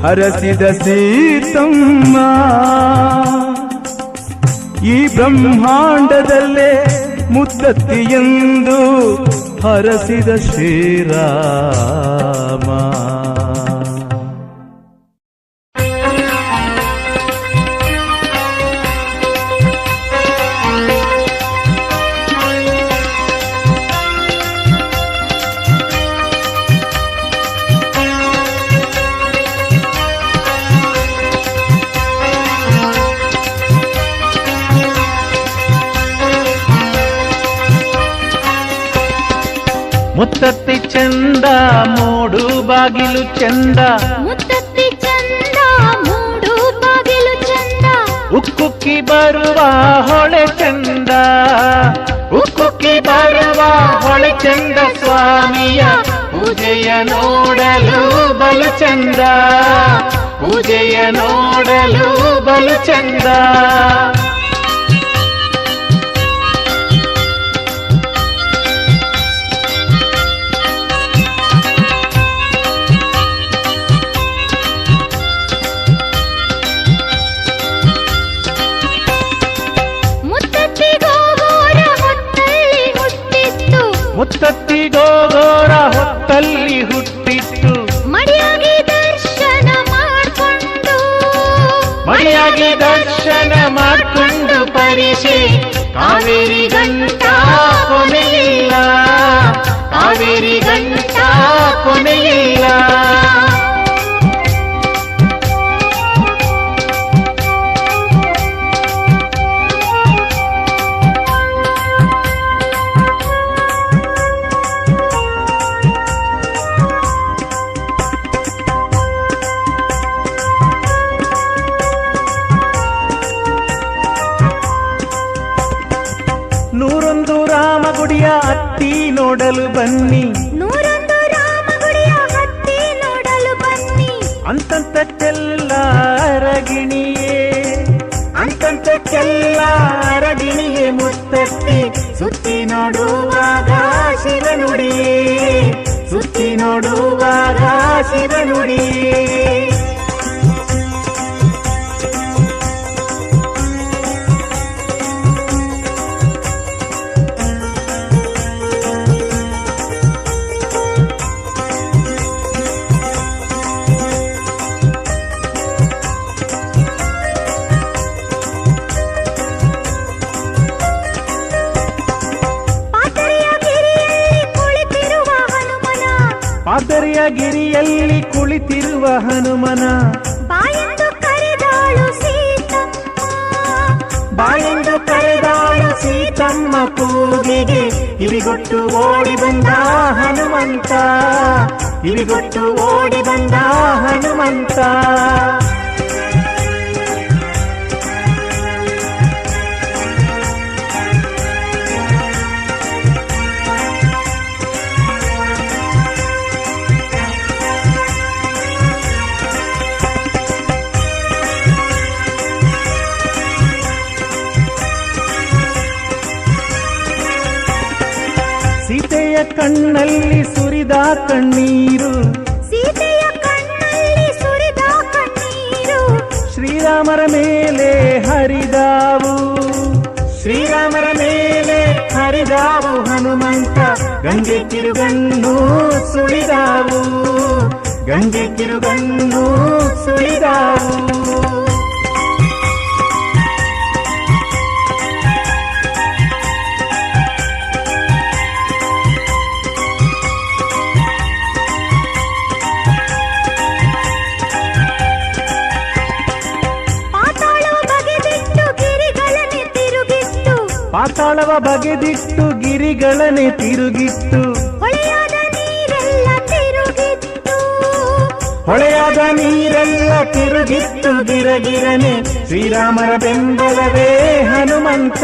ಹರಸಿದ ಸೀತಮ್ಮ ಈ ಬ್ರಹ್ಮಾಂಡದಲ್ಲೇ ಮುತ್ತತ್ತಿಯೆಂದು ಹರಸಿದ ಶ್ರೀರಾಮ ಮುತ್ತತ್ತಿ ಚಂದ ಮೂಡು ಬಾಗಿಲು ಚಂದ ಮುತ್ತತ್ತಿ ಚಂದ ಮೂಡು ಬಾಗಿಲು ಚಂದ ಉಕ್ಕುಕ್ಕಿ ಬರುವ ಹೊಳೆ ಚಂದ ಉಕ್ಕುಕ್ಕಿ ಬರುವ ಹೊಳೆ ಚಂದ ಸ್ವಾಮಿಯ ಪೂಜೆಯ ನೋಡಲು ಬಲು ಚಂದ ಪೂಜೆಯ ನೋಡಲು ಬಲು ಚಂದ ಮುತ್ತತ್ತಿ ಗೋಗೋರ ಹೊತ್ತಲ್ಲಿ ಹುಟ್ಟಿತ್ತು ಮಡಿಯಾಗಿ ದರ್ಶನ ಮಾಡಿಕೊಂಡು ಮಡಿಯಾಗಿ ದರ್ಶನ ಮಾಡಿಕೊಂಡು ಪರಿಷೆ ಕಾವೇರಿ ಗಂಟ ಕೊನೆಯಿಲ್ಲ ಕಾವೇರಿ ಗಂಟ ಕೊನೆಯಿಲ್ಲ ನೂರೊಂದು ರಾಮಗುಡಿಯ ಹತ್ತಿ ನೋಡಲು ಬನ್ನಿ ನೂರೊಂದು ರಾಮಗುಡಿಯ ಹತ್ತಿ ನೋಡಲು ಬನ್ನಿ ಅಂತಂತಕ್ಕೆಲ್ಲ ಅರಗಿಣಿಯೇ ಅಂತಂತಕ್ಕೆಲ್ಲ ಅರಗಿಣಿಯೇ ಮುತ್ತತ್ತಿ ಸುತ್ತಿ ನೋಡುವಾಗ ಶಿವನುಡಿಯೇ ಸುತ್ತಿ ನೋಡುವಾಗ ಶಿವನುಡಿಯೇ ಪಾದರಿಯ ಗಿರಿಯಲ್ಲಿ ಕುಳಿತಿರುವ ಹನುಮನ ಬಾಯೆಂದು ಕರೆದಾಳು ಸೀತಮ್ಮ ಬಾಯೆಂದು ಕರೆದಾಳು ಸೀತಮ್ಮ ಕೂಗಿಗೆ ಕಿವಿಗೊಟ್ಟು ಓಡಿ ಬಂದ ಹನುಮಂತ ಕಿವಿಗೊಟ್ಟು ಓಡಿ ಬಂದ ಹನುಮಂತ ಸೀತೆಯ ಕಣ್ಣಲ್ಲಿ ಸುರಿದ ಕಣ್ಣೀರು ಸೀತೆಯ ಕಣ್ಣಲ್ಲಿ ಸುರಿದ ಕಣ್ಣೀರು ಶ್ರೀರಾಮರ ಮೇಲೆ ಹರಿದಾವು ಶ್ರೀರಾಮರ ಮೇಲೆ ಹರಿದಾವು ಹನುಮಂತ ಗಂಗೆ ಕಿರುಗಣ್ಣು ಸುಳಿದಾವು ಗಂಗೆ ಕಿರುಗಣ್ಣು ಸುಳಿದಾವು ಪಾತಾಳವ ಬಗೆದಿಟ್ಟು ಗಿರಿಗಳನೆ ತಿರುಗಿತ್ತು ಹೊಳೆಯಾದ ನೀರೆಲ್ಲ ತಿರುಗಿತ್ತು ಹೊಳೆಯಾದ ನೀರೆಲ್ಲ ತಿರುಗಿತ್ತು ಗಿರಗಿರನೆ ಶ್ರೀರಾಮರ ಬೆಂಬಲವೇ ಹನುಮಂತ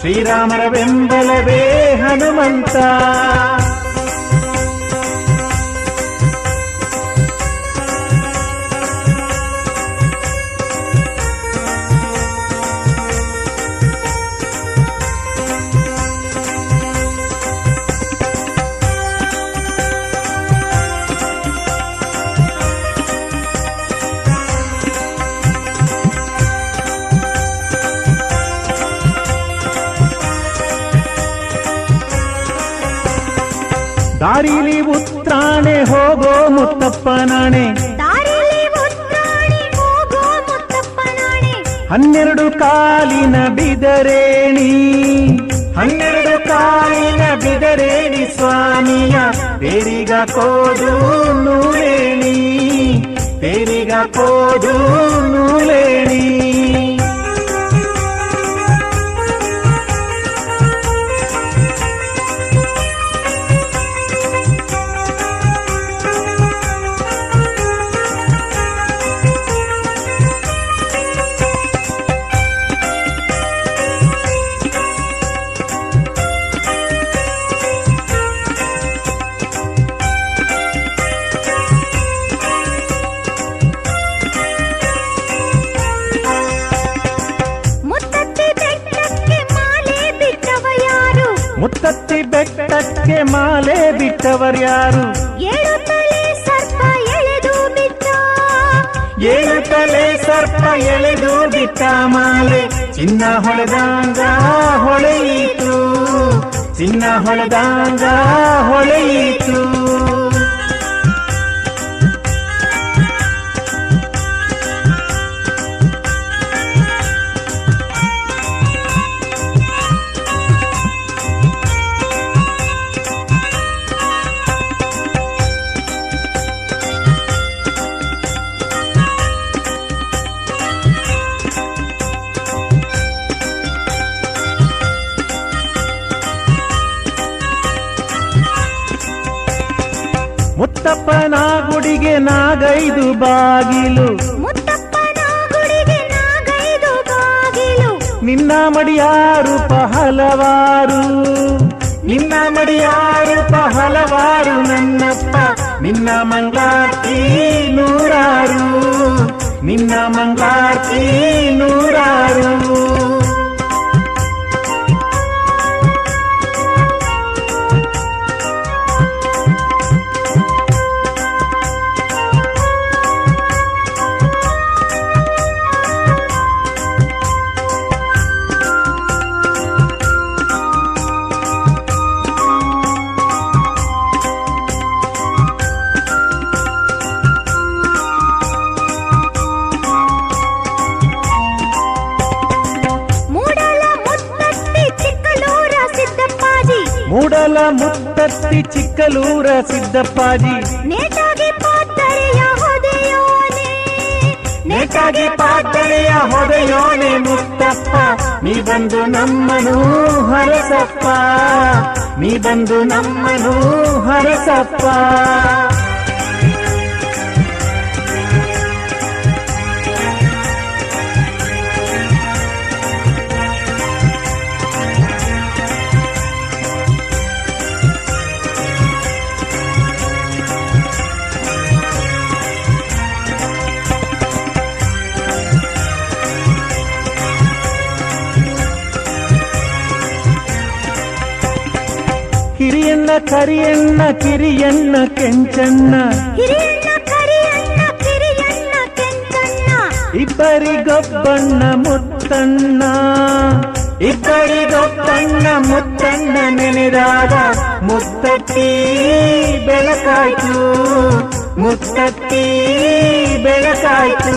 ಶ್ರೀರಾಮರ ಬೆಂಬಲವೇ ಹನುಮಂತ ದಾರಿಲಿ ಉತ್ರಾಣೆ ಹೋಗೋ ಮುತ್ತಪ್ಪನಾಣೆ ದಾರಿಲಿ ಉತ್ರಾಣಿ ಹೋಗೋ ಮುತ್ತಪ್ಪನಾಣೆ 12 ಕಾಲಿನ ಬಿದರೇಣಿ 12 ಕಾಲಿನ ಬಿದರೇಣಿ ಸ್ವಾಮಿಯ ತೇರಿಗ ಕೋದು ನೂಲೇಣಿ ತೇರಿಗ ಕೋದು ನೂಲೇಣಿ ಮುತ್ತತ್ತಿ ಬೆಟ್ಟಕ್ಕೆ ಮಾಲೆ ಬಿಟ್ಟವರ್ಯಾರು 7 ತಲೆ ಸರ್ಪ ಎಳೆದು ಬಿಟ್ಟ 7 ತಲೆ ಸರ್ಪ ಎಳೆದು ಬಿಟ್ಟ ಮಾಲೆ ಚಿನ್ನ ಹೊಳೆದಾಂಗ ಹೊಳೆಯಿತು ಚಿನ್ನ ಹೊಳೆದಾಂಗ ಹೊಳೆಯಿತು ಮುತ್ತಪ್ಪನ ಗುಡಿಗೆ ನಾಗೈದು ಬಾಗಿಲು ಮುತ್ತಪ್ಪನ ಗುಡಿಗೆ ನಾಗೈದು ಬಾಗಿಲು ನಿನ್ನ ಮಡಿಯಾರೂಪ ಹಲವಾರು ನಿನ್ನ ಮಡಿಯಾರೂಪ ಹಲವಾರು ನನ್ನಪ್ಪ ನಿನ್ನ ಮಂಗಳಾರತಿ ನೂರಾರು ನಿನ್ನ ಮಂಗಳಾರತಿ ನೂರಾರು ಮೂಡಲ ಮುತ್ತತ್ತಿ ಚಿಕ್ಕಲೂರ ಸಿದ್ದಪ್ಪಾಜಿ ನೇತಾಗಿ ಪಾತರೆಯ ಹೊದೆಯೋನೆ ನೇತಾಗಿ ಪಾತರೆಯ ಹೊದೆಯೋನೆ ಮುತ್ತಪ್ಪ ನೀ ಬಂದು ನಮ್ಮನು ಹರಸಪ್ಪ ನೀ ಬಂದು ನಮ್ಮನು ಹರಸಪ್ಪ ಹಿರಿಯಣ್ಣ ಕರಿಯಣ್ಣ ಕಿರಿಯಣ್ಣ ಕೆಂಚಣ್ಣ ಹಿರಿಯಣ್ಣ ಕರಿಯಣ್ಣ ಕಿರಿಯಣ್ಣ ಕೆಂಚಣ್ಣ ಇಬ್ಬರಿಗೊಬ್ಬಣ್ಣ ಮುತ್ತಣ್ಣ ಇಬ್ಬರಿಗೊಬ್ಬಣ್ಣ ಮುತ್ತಣ್ಣ ನೆನೆದಾಗ ಮುತ್ತತ್ತಿ ಬೆಳಕಾಯ್ತು ಮುತ್ತತ್ತಿ ಬೆಳಕಾಯ್ತು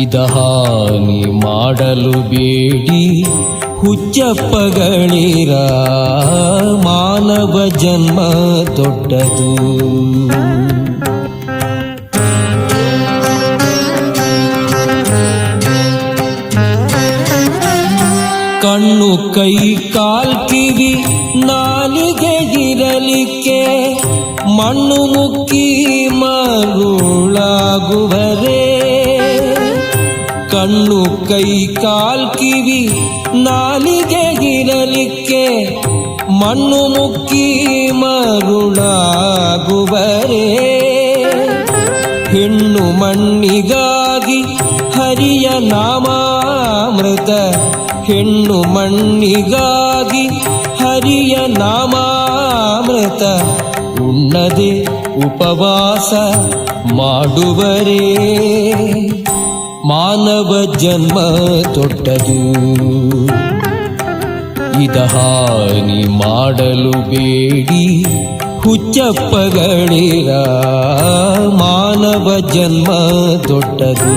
ಇದ ಹಾನಿ ಮಾಡಲು ಬೇಡಿ ಹುಚ್ಚಪ್ಪಗಳಿರ ಮಾನವ ಜನ್ಮ ದೊಡ್ಡದು. ಕಣ್ಣು ಕೈ ಕಾಲ್ ಕಿವಿ ನಾಲಿಗೆಗಿರಲಿಕ್ಕೆ ಮಣ್ಣು ಮುಕ್ಕಿ ಮರುಳಾಗುವರೇ. ಕಣ್ಣು ಕೈ ಕಾಲ್ ಕಿವಿ ನಾಲಿಗೆಗಿರಲಿಕ್ಕೆ ಮಣ್ಣು ಮುಕ್ಕಿ ಮರುಳಾಗುವರೇ. ಹೆಣ್ಣು ಮಣ್ಣಿಗಾಗಿ ಹರಿಯ ನಾಮಾಮೃತ, ಹೆಣ್ಣು ಮಣ್ಣಿಗಾಗಿ ಹರಿಯ ನಾಮಾಮೃತ ಉಣ್ಣದೆ ಉಪವಾಸ ಮಾಡುವರೇ. ಮಾನವ ಜನ್ಮ ದೊಡ್ಡದು, ಇದ ಹಾನಿ ಮಾಡಲು ಬೇಡಿ ಹುಚ್ಚಪ್ಪಗಳಿರ ಮಾನವ ಜನ್ಮ ದೊಡ್ಡದು.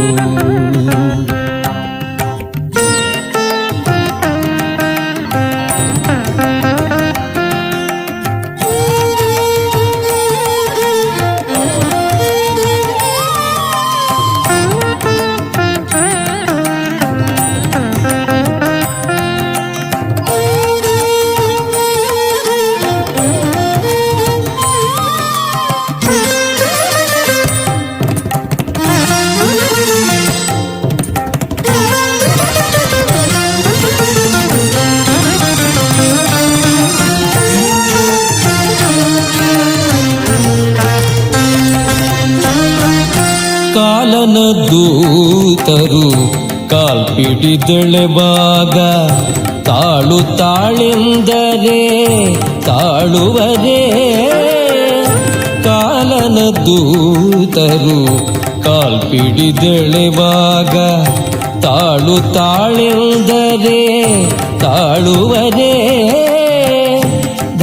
ಕಾಲನ ದೂತರು ಕಾಲ್ಪಿಡಿದೆಳೆವಾಗ ತಾಳು ತಾಳೆಂದರೆ ತಾಳುವರೇ. ಕಾಲನ ದೂತರು ಕಾಲ್ಪಿಡಿದೆಳೆವಾಗ ತಾಳು ತಾಳೆಂದರೆ ತಾಳುವರೇ.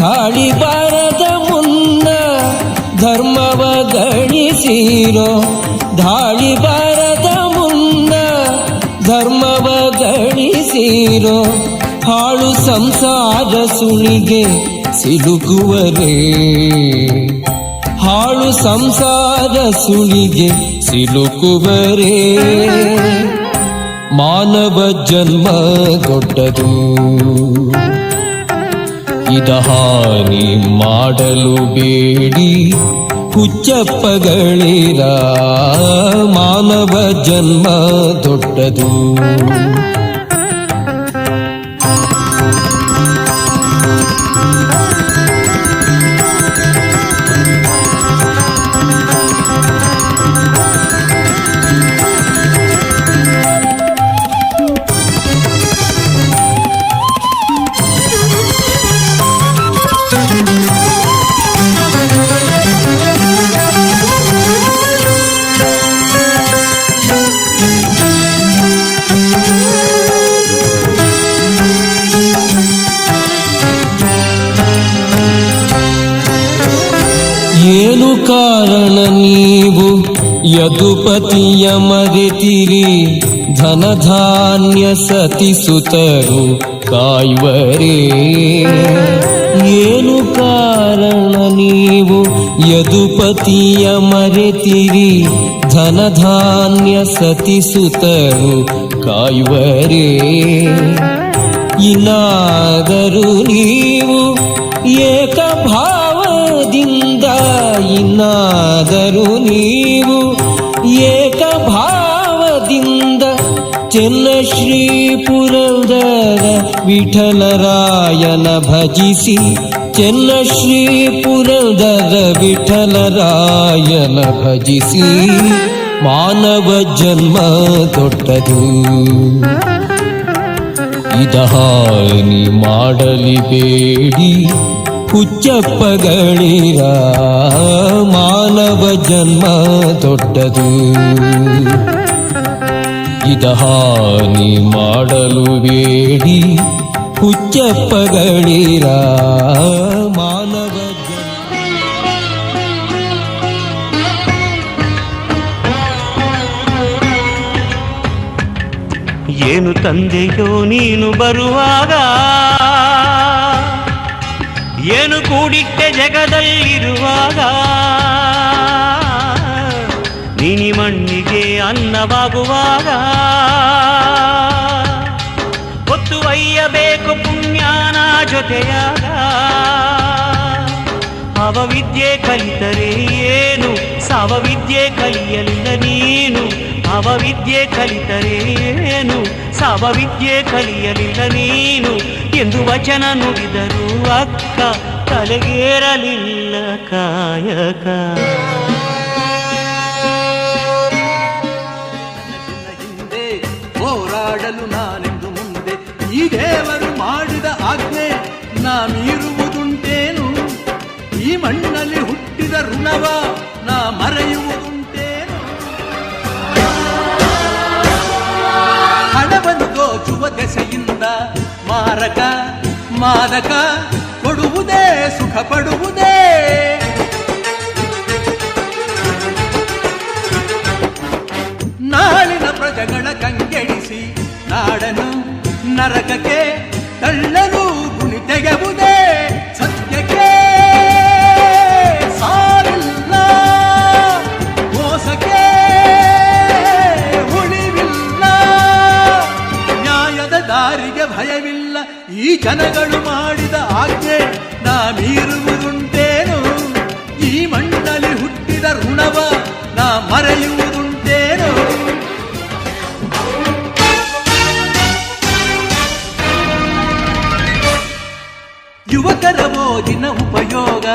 ದಾಳಿ ಬಾರದ ಮುನ್ನ ಧರ್ಮವ ಗಳಿಸಿರೋ, ದಾಳಿ ಬಾರದ ಮುನ್ನ ಧರ್ಮವ ಗಳಿಸಿರೋ. ಹಾಳು ಸಂಸಾರ ಸುಳಿಗೆ ಸಿಲುಕುವರೇ, ಹಾಳು ಸಂಸಾರ ಸುಳಿಗೆ ಸಿಲುಕುವರೇ. ಮಾನವ ಜನ್ಮ ದೊಡ್ಡದು, ಇದ ಹಾನಿ ಮಾಡಲು ಬೇಡಿ ಹುಚ್ಚಪ್ಪಗಳಿರ ಮಾನವ ಜನ್ಮ ದೊಡ್ಡದು. ಏನು ಕಾರಣ ನೀವು ಯದುಪತಿಯ ಮರೆತಿರಿ, ಧನಧಾನ್ಯ ಸತಿಸುತರು ಕಾಯುವರೇ. ಏನು ಕಾರಣ ನೀವು ಯದುಪತಿಯ ಮರೆತಿರಿ, ಧನಧಾನ್ಯ ಸತಿಸುತರು ಕಾಯುವರೇ. ಇನ್ನಾದರೂ ನೀವು ಏಕಭಾವದಿಂದ, ಇನ್ನಾದರೂ ನೀವು ಏಕಭಾವದಿಂದ ಚೆನ್ನ ಶ್ರೀ ಪುರಂದರ ವಿಠಲರಾಯನ ಭಜಿಸಿ, ಚೆನ್ನ ಶ್ರೀ ಪುರಂದರ ವಿಠಲರಾಯನ ಭಜಿಸಿ. ಮಾನವ ಜನ್ಮ ದೊಡ್ಡದು, ಇದ ಹಾನಿ ಮಾಡಲಿ ಬೇಡಿ ಹುಚ್ಚಪ್ಪಗಳಿರ ಮಾನವ ಜನ್ಮ ದೊಡ್ಡದು. ಇದ ಹಾನಿ ಮಾಡಲು ಬೇಡಿ ಹುಚ್ಚಪ್ಪಗಳಿರ ಮಾನವ ಜನ್ಮ. ಏನು ತಂದೆಯೋ ನೀನು ಬರುವಾಗ, ಏನು ಕೂಡಿಟ್ಟೆ ಜಗದಲ್ಲಿರುವಾಗ, ನೀನಿ ಮಣ್ಣಿಗೆ ಅನ್ನವಾಗುವಾಗ, ಹೊತ್ತು ಒಯ್ಯಬೇಕು ಪುಣ್ಯಾನ ಜೊತೆಯಾಗ. ಅವವಿದ್ಯೆ ಕಲಿತರೆ ಏನು, ಸಾವವಿದ್ಯೆ ಕಲಿಯಲಿಲ್ಲ ನೀನು. ಅವವಿದ್ಯೆ ಕಲಿತರೆ ಏನು, ಸಾವವಿದ್ಯೆ ಕಲಿಯಲಿಲ್ಲ ನೀನು ಎಂದು ವಚನ ನುಡಿದರು ಅಕ್ಕ, ತಲೆಗೇರಲಿಲ್ಲ ಕಾಯಕ. ಹಿಂದೆ ಹೋರಾಡಲು ನಾನೆಂದು ಮುಂದೆ, ಈ ದೇವರು ಮಾಡಿದ ಆಜ್ಞೆ ನಾ ಮೀರುವುದುಂಟೇನು? ಈ ಮಣ್ಣಲ್ಲಿ ಹುಟ್ಟಿದ ಋಣವ ನಾ ಮರೆಯುವುದುಂಟೇನು? ಹಣವನ್ನು ದೋಚುವ ದೆಸೆಯಿಂದ ಮಾರಕ ಮಾದಕ ಕೊಡುವುದೇ ಸುಖ ಪಡುವುದೇ. ನಾಳಿನ ಪ್ರಜೆಗಳ ಕಂಗೆಡಿಸಿ ನಾಡನು ನರಕಕ್ಕೆ ತಳ್ಳಲು ಗುಣಿ ತೆಗೆವುದೇ. ಸತ್ಯಕ್ಕೆ ಸಾವಿಲ್ಲ, ಮೋಸಕ್ಕೆ ಉಳಿವಿಲ್ಲ, ನ್ಯಾಯದ ದಾರಿಗೆ ಭಯವಿಲ್ಲ. ಈ ಜನಗಳು ಮಾಡಿದ ಆಜ್ಞೆ ನಾ ಮೀರುವುದುಂಟೇನು? ಈ ಮಣ್ಣಲ್ಲಿ ಹುಟ್ಟಿದ ಋಣವ ನಾ ಮರೆಯುವುದುಂಟೇನು? ಯುವಕರ ಓದಿನ ಉಪಯೋಗ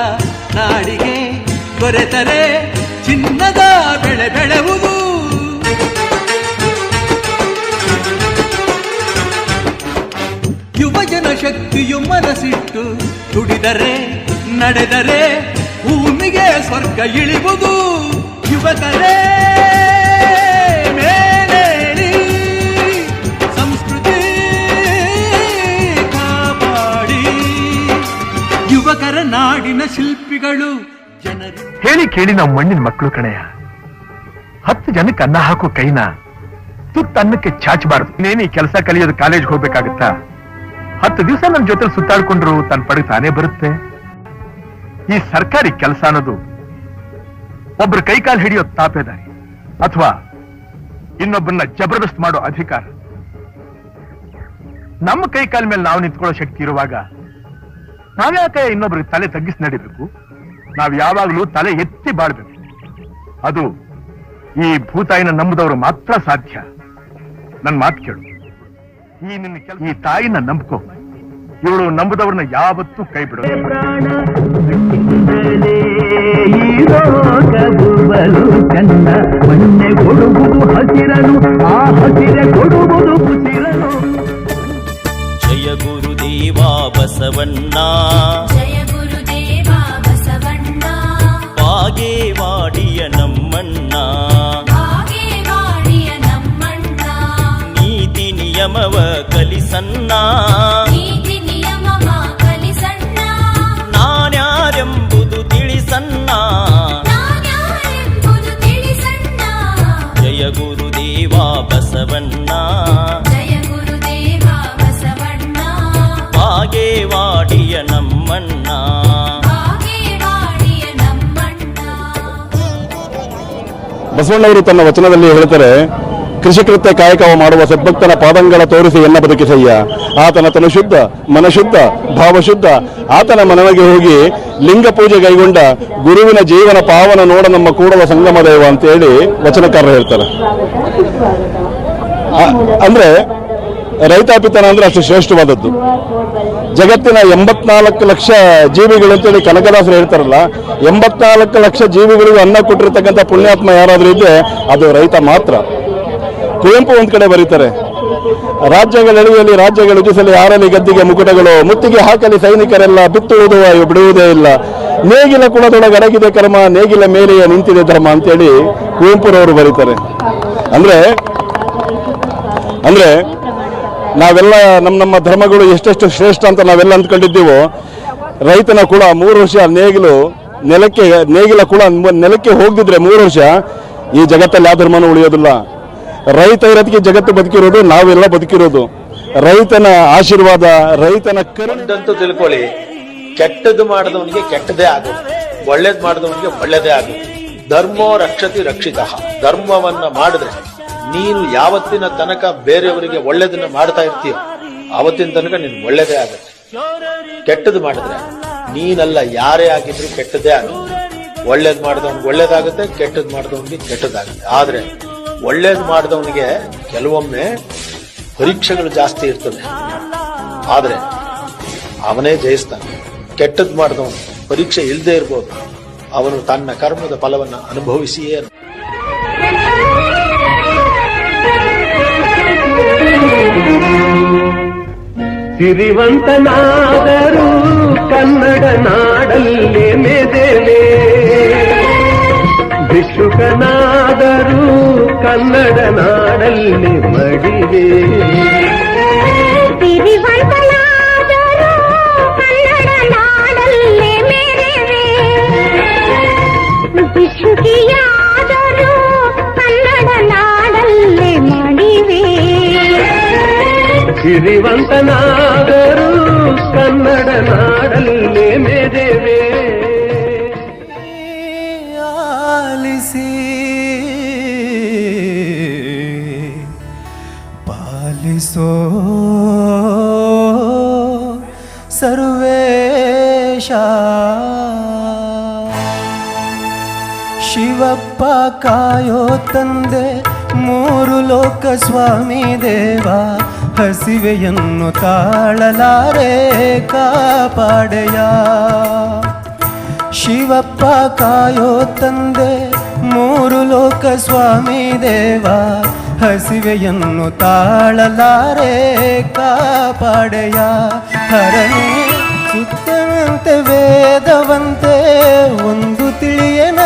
ನಾಡಿಗೆ ದೊರೆತರೆ ಚಿನ್ನದ ಬೆಳೆ ಬೆಳೆಯುವುದು. ಯುವಜನ ಶಕ್ತಿಯು ಮನಸ್ಸಿಟ್ಟು ದುಡಿದರೆ ನಡೆದರೆ ಭೂಮಿಗೆ ಸ್ವರ್ಗ ಇಳಿಯುವುದು. ಯುವಕರೇ ಮೇಲೇರಿ ಸಂಸ್ಕೃತಿ ಕಾಪಾಡಿ. ಯುವಕರ ನಾಡಿನ ಶಿಲ್ಪಿಗಳು ಜನರು. ಹೇಳಿ ಕೇಳಿ ನಾವು ಮಣ್ಣಿನ ಮಕ್ಕಳು ಕಣೆಯ. 10 ಜನಕ್ಕೆ ಅನ್ನ ಹಾಕೋ ಕೈನ ತುತ್ತು ಅನ್ನಕ್ಕೆ ಚಾಚಬಾರದು. ನೀನು ಈ ಕೆಲಸ ಕಲಿಯೋದು ಕಾಲೇಜ್ಗೆ ಹೋಗ್ಬೇಕಾಗತ್ತಾ? 10 ದಿವಸ ನನ್ನ ಜೊತೆ ಸುತ್ತಾಡ್ಕೊಂಡ್ರು ತನ್ನ ಪಡೆಗೆ ತಾನೇ ಬರುತ್ತೆ. ಈ ಸರ್ಕಾರಿ ಕೆಲಸ ಅನ್ನೋದು ಒಬ್ರು ಕೈಕಾಲು ಹಿಡಿಯೋ ತಾಪೇದಾರಿ ಅಥವಾ ಇನ್ನೊಬ್ಬರನ್ನ ಜಬರ್ದಸ್ತ್ ಮಾಡೋ ಅಧಿಕಾರ. ನಮ್ಮ ಕೈಕಾಲ ಮೇಲೆ ನಾವು ನಿಂತ್ಕೊಳ್ಳೋ ಶಕ್ತಿ ಇರುವಾಗ ನಾವ್ಯಾಕೆ ಇನ್ನೊಬ್ರಿಗೆ ತಲೆ ತಗ್ಗಿಸಿ ನಡಿಬೇಕು? ನಾವ್ ಯಾವಾಗ್ಲೂ ತಲೆ ಎತ್ತಿ ಬಾಳ್ಬೇಕು. ಅದು ಈ ಭೂತಾಯಿನ ನಂಬದವರು ಮಾತ್ರ ಸಾಧ್ಯ. ನನ್ ಮಾತು ಕೇಳು, ಈ ತಾಯಿನ ನಂಬ್ಕೋ. ಇವಳು ನಂಬದವ್ರನ್ನ ಯಾವತ್ತೂ ಕೈ ಬಿಡೋದು. ಮಣ್ಣೆ ಕೊಡುವುದು ಹಸಿರನು, ಆ ಹಸಿರೆ ಕೊಡುವುದು ಉಸಿರನು. ಜಯ ಗುರುದೇವ ಬಸವಣ್ಣ, ಜಯ ಗುರುದೇವ ಬಸವಣ್ಣ, ಬಾಗೇವಾಡಿಯ ನಮ್ಮಣ್ಣ, ಬಾಗೇವಾಡಿಯ ನಮ್ಮಣ್ಣ, ನೀತಿ ನಿಯಮವ ಕಲಿಸಣ್ಣ, ನೀತಿ ನಿಯಮವ ಕಲಿಸಣ್ಣ, ನಾನ್ಯಾರೆಂಬುದು ತಿಳಿಸಣ್ಣ, ನಾನ್ಯಾರೆಂಬುದು ತಿಳಿಸಣ್ಣ. ಜಯ ಗುರುದೇವ ಬಸವಣ್ಣ, ಜಯ ಗುರುದೇವ ಬಸವಣ್ಣ, ಬಾಗೇವಾಡಿಯ ನಮ್ಮಣ್ಣ. ಬಾಗೇವಾಡಿಯ ನಮ್ಮಣ್ಣ. ಬಸವಣ್ಣವರು ತನ್ನ ವಚನದಲ್ಲಿ ಹೇಳ್ತಾರೆ, ಕೃಷಿಕೃತ್ಯ ಕಾಯಕವ ಮಾಡುವ ಸದ್ಭಕ್ತನ ಪಾದಂಗಳ ತೋರಿಸಿ ಎನ್ನ ಬದುಕಿಸಯ್ಯ. ಆತನ ತನು ಶುದ್ಧ, ಮನಶುದ್ಧ, ಭಾವಶುದ್ಧ. ಆತನ ಮನವಿಗೆ ಹೋಗಿ ಲಿಂಗ ಪೂಜೆ ಕೈಗೊಂಡ ಗುರುವಿನ ಜೀವನ ಪಾವನ ನೋಡ ನಮ್ಮ ಕೂಡವ ಸಂಗಮ ದೇವ ಅಂತೇಳಿ ವಚನಕಾರರು ಹೇಳ್ತಾರೆ. ಅಂದ್ರೆ ರೈತಾಪಿತನ ಅಂದ್ರೆ ಅಷ್ಟು ಶ್ರೇಷ್ಠವಾದದ್ದು. ಜಗತ್ತಿನ 84 ಲಕ್ಷ ಜೀವಿಗಳು ಅಂತೇಳಿ ಕನಕದಾಸರು ಹೇಳ್ತಾರಲ್ಲ, 84 ಲಕ್ಷ ಜೀವಿಗಳಿಗೂ ಅನ್ನ ಕೊಟ್ಟಿರ್ತಕ್ಕಂಥ ಪುಣ್ಯಾತ್ಮ ಯಾರಾದ್ರೂ ಇದ್ರೆ ಅದು ರೈತ ಮಾತ್ರ. ಕುವೆಂಪು ಒಂದ್ ಕಡೆ ಬರೀತಾರೆ, ರಾಜ್ಯಗಳೆಳೆಯಲಿ ರಾಜ್ಯಗಳು ಉಜಿಸಲಿ ಆರಲಿ ಗದ್ದಿಗೆ ಮುಕುಟಗಳು, ಮುತ್ತಿಗೆ ಹಾಕಲಿ ಸೈನಿಕರೆಲ್ಲ ಬಿತ್ತುವುದು ಬಿಡುವುದೇ ಇಲ್ಲ, ನೇಗಿಲ ಕುಲದೊಳಗಡಗಿದೆ ಕರ್ಮ, ನೇಗಿಲ ಮೇಲೆಯೇ ನಿಂತಿದೆ ಧರ್ಮ ಅಂತೇಳಿ ಕುವೆಂಪುರವರು ಬರೀತಾರೆ. ಅಂದ್ರೆ ನಾವೆಲ್ಲ ನಮ್ಮ ಧರ್ಮಗಳು ಎಷ್ಟೆಷ್ಟು ಶ್ರೇಷ್ಠ ಅಂತ ನಾವೆಲ್ಲ ಅಂದ್ಕೊಂಡಿದ್ದೀವೋ, ರೈತನ ಕುಲ 3 ವರ್ಷ ನೇಗಿಲ ಕುಲ ನೆಲಕ್ಕೆ ಹೋಗಿದ್ರೆ 3 ವರ್ಷ ಈ ಜಗತ್ತಲ್ಲಿ ಯಾವ ಧರ್ಮನೂ ಉಳಿಯೋದಿಲ್ಲ. ರೈತ ಇರೋದಕ್ಕೆ ಜಗತ್ತು ಬದುಕಿರೋದು, ನಾವೆಲ್ಲ ಬದುಕಿರೋದು. ರೈತನ ಆಶೀರ್ವಾದ, ರೈತನ ಒಂದಂತೂ ತಿಳ್ಕೊಳ್ಳಿ, ಕೆಟ್ಟದ್ದು ಮಾಡಿದವನಿಗೆ ಕೆಟ್ಟದೇ ಆಗೋದು, ಒಳ್ಳೇದು ಮಾಡಿದವನಿಗೆ ಒಳ್ಳೇದೇ ಆಗೋದು. ಧರ್ಮೋ ರಕ್ಷತಿ ರಕ್ಷಿತ. ಧರ್ಮವನ್ನ ಮಾಡಿದ್ರೆ ನೀನು ಯಾವತ್ತಿನ ತನಕ ಬೇರೆಯವರಿಗೆ ಒಳ್ಳೇದನ್ನ ಮಾಡ್ತಾ ಇರ್ತೀಯ, ಆವತ್ತಿನ ತನಕ ನೀನು ಒಳ್ಳೇದೇ ಆಗುತ್ತೆ. ಕೆಟ್ಟದ್ದು ಮಾಡಿದ್ರೆ ನೀನಲ್ಲ, ಯಾರೇ ಆಗಿದ್ರು ಕೆಟ್ಟದೇ ಆಗುತ್ತೆ. ಒಳ್ಳೇದು ಮಾಡಿದವನಿಗೆ ಒಳ್ಳೇದಾಗುತ್ತೆ, ಕೆಟ್ಟದ್ದು ಮಾಡಿದವನಿಗೆ ಕೆಟ್ಟದಾಗುತ್ತೆ. ಆದ್ರೆ ಒಳ್ಳೇದು ಮಾಡಿದವನಿಗೆ ಕೆಲವೊಮ್ಮೆ ಪರೀಕ್ಷೆಗಳು ಜಾಸ್ತಿ ಇರ್ತದೆ, ಆದ್ರೆ ಅವನೇ ಜಯಿಸ್ತಾನೆ. ಕೆಟ್ಟದ್ದು ಮಾಡಿದವನು ಪರೀಕ್ಷೆ ಇಲ್ಲದೆ ಇರ್ಬೋದು, ಅವನು ತನ್ನ ಕರ್ಮದ ಫಲವನ್ನು ಅನುಭವಿಸಿಯೇ. ಸಿರಿವಂತನಾದರೂ ಕನ್ನಡ ನಾಡಲ್ಲೇ ಮೆದೆಲೆ, ಭಿಕ್ಷುಕನಾದರೂ ಕನ್ನಡ ನಾಡಲ್ಲಿ ಮಡಿವೆ. ಸಿರಿವಂತನಾದರೂ ಕನ್ನಡ ನಾಡಲ್ಲೇ ಮೆರೆವೆ, ಭಿಕ್ಷುಕಿಯಾದರೂ ಕನ್ನಡ ನಾಡಲ್ಲೇ ಮಡಿವೆ. ಸಿರಿವಂತನಾದರೂ ಕನ್ನಡ ನಾಡಲ್ಲೇ ಮೆರೆವೆ. ಆಲಿಸಿ ಪಾಲಿಸೋ ಸರ್ವೇಶ, ಶಿವಪ್ಪ ಕಾಯೋ ತಂದೆ, ಮೂರು ಲೋಕ ಸ್ವಾಮಿ ದೇವ, ಹಸಿವೆಯನ್ನು ತಾಳಲಾರೆ ಕಾಪಾಡೆಯ. ಶಿವಪ್ಪ ಕಾಯೋ ತಂದೆ, ಮೂರು ಲೋಕ ಸ್ವಾಮಿ ದೇವ, ಹಸಿವೆಯನ್ನು ತಾಳಲಾರೆ ಕಾಪಾಡೆಯ. ಹರನೇ ಸುತ್ತನಂತೆ ವೇದವಂತೆ ಒಂದು ತಿಳಿಯನ,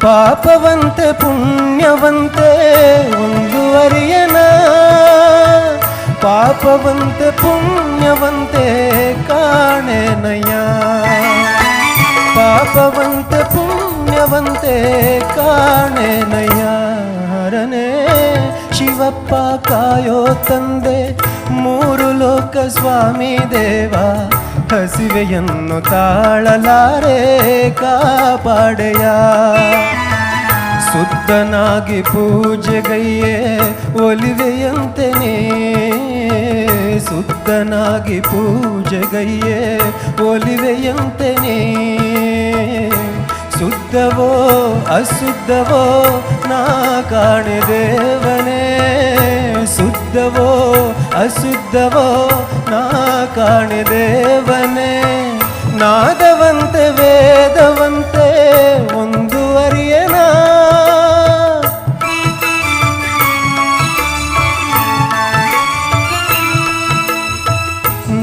ಪಾಪವಂತೆ ಪುಣ್ಯವಂತೆ ಒಂದು ಅರಿಯನ. ಪಾಪವಂತೆ ಪುಣ್ಯವಂತೆ ಕಾಣೆನಯ್ಯ, ಪಾಪವಂತೆ ಪುಣ್ಯವಂತೆ ಕಾಣೆನಯ್ಯ. ಹರನೇ ಶಿವಪ್ಪ ಕಾಯೋ ತಂದೆ, ಮೂರು ಲೋಕ ಸ್ವಾಮಿ ದೇವ, ಹಸಿವೆಯನ್ನು ತಾಳಲಾರೆ ಕಾಪಾಡೆಯ. ಶುದ್ಧನಾಗಿ ಪೂಜೆಗೈಯೇ ಒಲಿವೆಯಂತೆ ನೀ, ಶುದ್ಧನಾಗಿ ಪೂಜೆಗೈಯೇ ಒಲಿವೆಯಂತೆ ನೀ. ಶುದ್ಧವೋ ಅಶುದ್ಧವೋ ನಾ ಕಾಣೆ ದೇವನೇ, ಶುದ್ಧವೋ ಅಶುದ್ಧವೋ ನಾ ಕಾಣೆ ದೇವನೇ. ನಾದವಂತೆ ವೇದವಂತೆ ಒಂದು ಅರಿಯನ,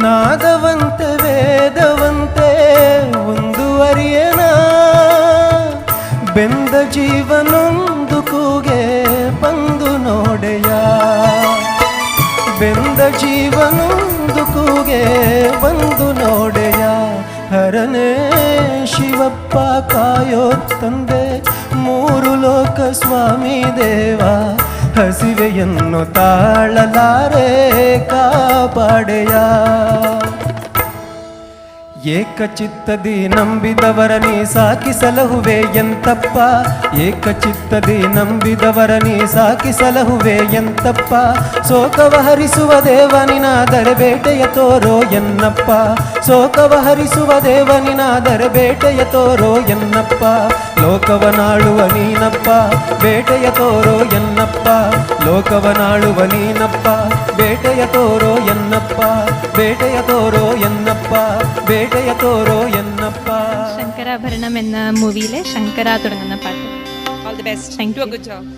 ನಾದವಂತೆ ವೇದವಂತೆ ಒಂದು ಅರಿಯನ. ಬೆಂದ ಜೀವನೊಂದು ಕೂಗೆ ಬಂದು ನೋಡೆಯ, ಬೆಂದ ಜೀವನೊಂದು ಕೂಗೆ ಬಂದು ನೋಡೆಯ. ಹರನೇ ಶಿವಪ್ಪ ಕಾಯೋ ತಂದೆ, ಮೂರು ಲೋಕ ಸ್ವಾಮಿ ದೇವ, ಹಸಿವೆಯನ್ನು ತಾಳಲಾರೆ ಕಾಪಾಡೆಯ. ಏಕಚಿತ್ತದಿ ನಂಬಿದವರ ನೀ ಸಾಕಿಸಲಹುವೆ ಎಂತಪ್ಪ, ಏಕಚಿತ್ತದಿ ನಂಬಿದವರ ನೀ ಸಾಕಿಸಲಹುವೆ ಎಂತಪ್ಪ. ಶೋಕವ ಹರಿಸುವ ದೇವನಿನಾದರೆ ಬೇಟೆಯ ತೋರೋ ಎನ್ನಪ್ಪ, ಶೋಕವ ಹರಿಸುವ ದೇವನಿನಾದರೆ ಬೇಟೆಯ ತೋರೋ ಎನ್ನಪ್ಪ. ಲೋಕವನಾಳುವ ನೀನಪ್ಪ, ಬೇಟೆಯ ತೋರೋ ಎನ್ನಪ್ಪ, ಲೋಕವನಾಳುವ ನೀನಪ್ಪ, ಬೇಟೆಯ ತೋರೋ ಎನ್ನಪ್ಪ, ಬೇಟೆಯ ತೋರೋ ಎನ್ನಪ್ಪ, ಬೇಟೆಯ ತೋರೋ ಎನ್ನಪ್ಪ. ശങ്കരാഭരണം എന്ന മൂവിയിലെ ശങ്കര തുടങ്ങുന്ന പാട്ട്. All the best. Thank you. Good job.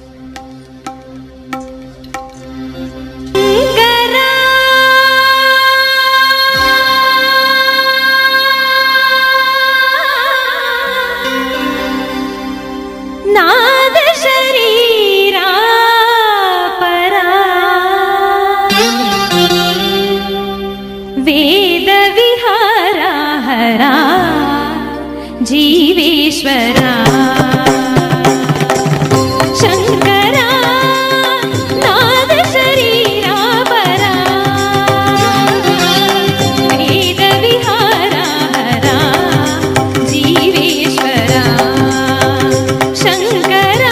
ನಾದ ಶರೀರ ಪರ ವೇದ ವಿಹಾರ ಹರ ಜೀವೇಶ್ವರ ಶಂಕರ ನಾದ ಶರೀರ ಪರ ವೇದ ವಿಹಾರ ಹರ ಜೀವೇಶ್ವರ ಶಂಕರ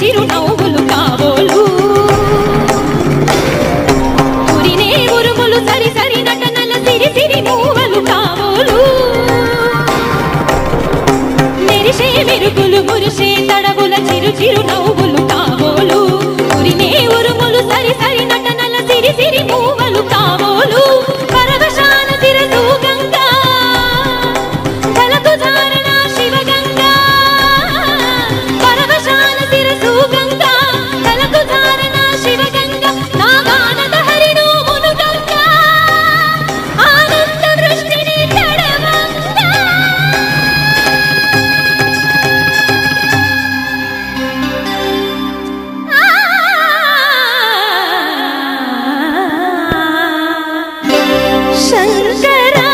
చిరు నవ్వులు కావోలు ఉరినే ఉరుములు సరి సరి నటనల సిరి సిరి మూవలు కావోలు మెరిసే మెరుగులు మురిసే తడవుల చిరు చిరు నవ్వులు కావోలు ఉరినే ఉరుములు సరి సరి నటనల సిరి సిరి మూవలు కావోలు పరవశాన తిరసు గంగా కలకు ధారణ శివ గంగా పరవశాన తిరసు గంగా కలకు ధారణ శివ గంగా నాగానద హరిణు మును గంగా ఆనంద వృష్టిని తడవంగా శంకరా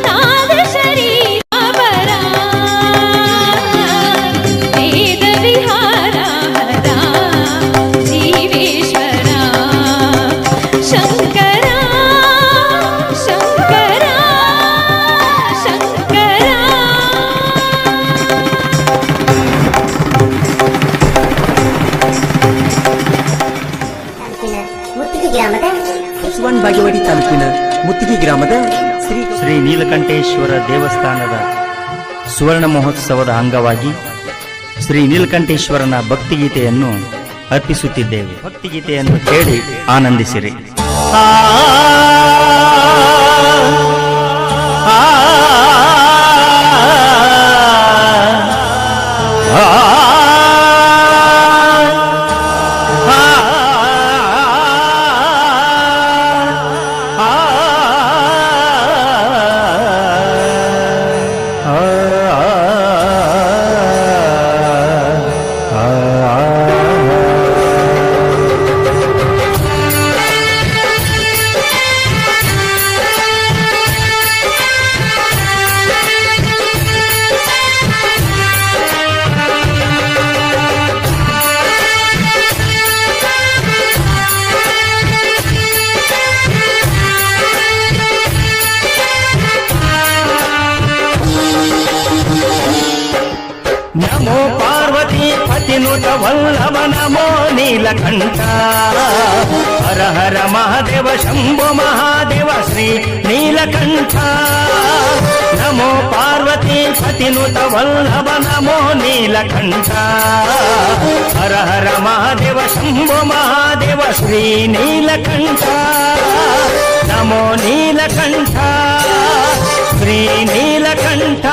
నాద శరీర పరా వేద విహార హరా జీవేశ్వరా శంకరా శంకరా శంకరా ಬಾಗೇವಾಡಿ ತಾಲೂಕಿನ ಮುತ್ತಿಗೆ ಗ್ರಾಮದ ಶ್ರೀ ನೀಲಕಂಠೇಶ್ವರ ದೇವಸ್ಥಾನದ ಸುವರ್ಣ ಮಹೋತ್ಸವದ ಅಂಗವಾಗಿ ಶ್ರೀ ನೀಲಕಂಠೇಶ್ವರನ ಭಕ್ತಿಗೀತೆಯನ್ನು ಅರ್ಪಿಸುತ್ತಿದ್ದೇವೆ. ಭಕ್ತಿಗೀತೆಯನ್ನು ಕೇಳಿ ಆನಂದಿಸಿರಿ. ವಲ್ಲಭ ನಮೋ ನೀಲಕಂಠ ಹರ ಹರ ಮಹಾದೇವ ಶಂಭೋ ಮಹಾದೇವ ಶ್ರೀ ನೀಲಕಂಠ ನಮೋ ಪಾರ್ವತಿ ಪತಿನುತ ವಲ್ಲಭ ನಮೋ ನೀಲಕಂಠ ಹರ ಹರ ಮಹಾದೇವ ಶಂಭೋ ಮಹಾದೇವ ಶ್ರೀ ನೀಲಕಂಠ ನಮೋ ನೀಲಕಂಠ ಶ್ರೀ ನೀಲಕಂಠ